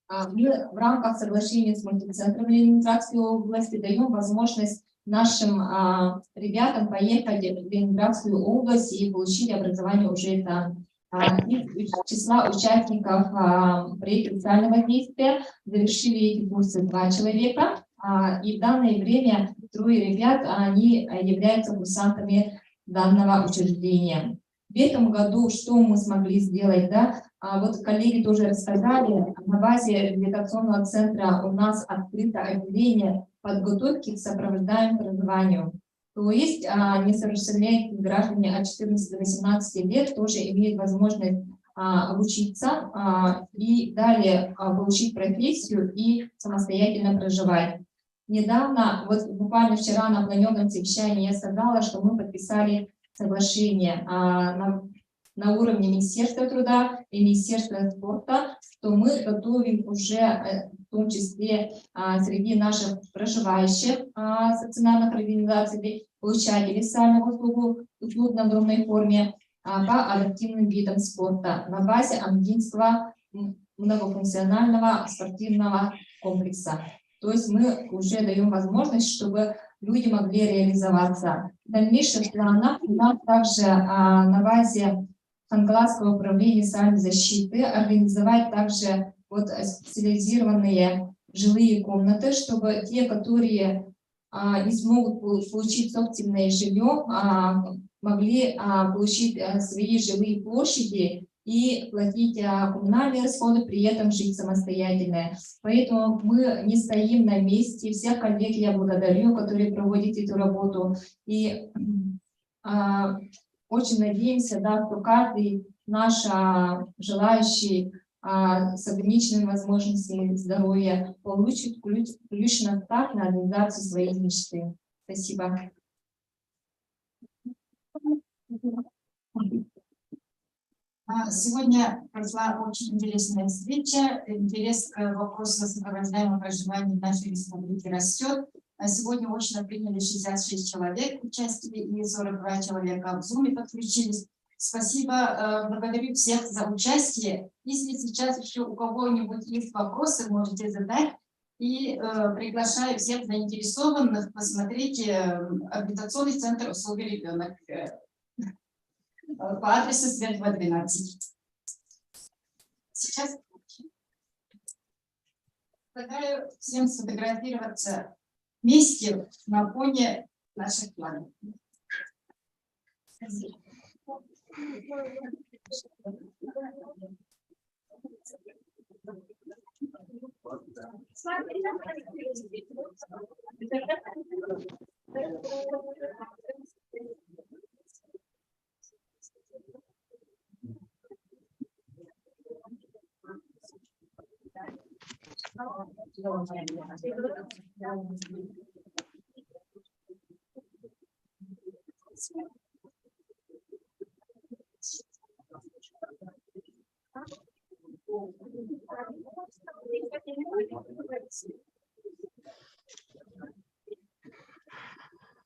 в рамках соглашения с мультицентром Ленинградской области даем возможность нашим ребятам поехать в Ленинградскую область и получить образование уже там. Из числа участников проекта социального действия завершили эти курсы 2 человека, и в данное время 3 ребят, они являются курсантами данного учреждения. В этом году что мы смогли сделать, да? Вот коллеги тоже рассказали, на базе реабилитационного центра у нас открыто отделение подготовки к сопровождаемому проживанию. То есть несовершеннолетние граждане от 14 до 18 лет тоже имеют возможность обучиться и далее получить профессию и самостоятельно проживать. Недавно, вот буквально вчера на планерном совещании я сказала, что мы подписали соглашение на уровне Министерства труда и Министерства спорта, что мы готовим уже, в том числе среди наших проживающих стационарных организаций, получателей социальных услуг на дробной форме по адаптивным видам спорта на базе Амгинского многофункционального спортивного комплекса. То есть мы уже даем возможность, чтобы люди могли реализоваться. В дальнейших планах у нас также на базе Хангаласского управления социальной защиты организовать также вот специализированные жилые комнаты, чтобы те, которые не смогут получить собственное жилье, могли получить свои жилые площади и платить коммунальные расходы, при этом жить самостоятельно. Поэтому мы не стоим на месте. Всех коллег я благодарю, которые проводят эту работу. И очень надеемся, да, что каждый наш желающий с ограниченными возможностями здоровья получит ключ на старт на организацию своей мечты. Спасибо. Сегодня прошла очень интересная встреча. Интерес к вопросу сопровождаемого проживания в нашей республике растет. Сегодня очно приняли 66 человек участие и 42 человека в Zoom подключились. Спасибо, благодарю всех за участие. Если сейчас еще у кого-нибудь есть вопросы, можете задать. И приглашаю всех заинтересованных посмотреть реабилитационный центр услуги ребенок по адресу Светлого 12. Сейчас предлагаю всем сфотографироваться вместе на фоне наших планов.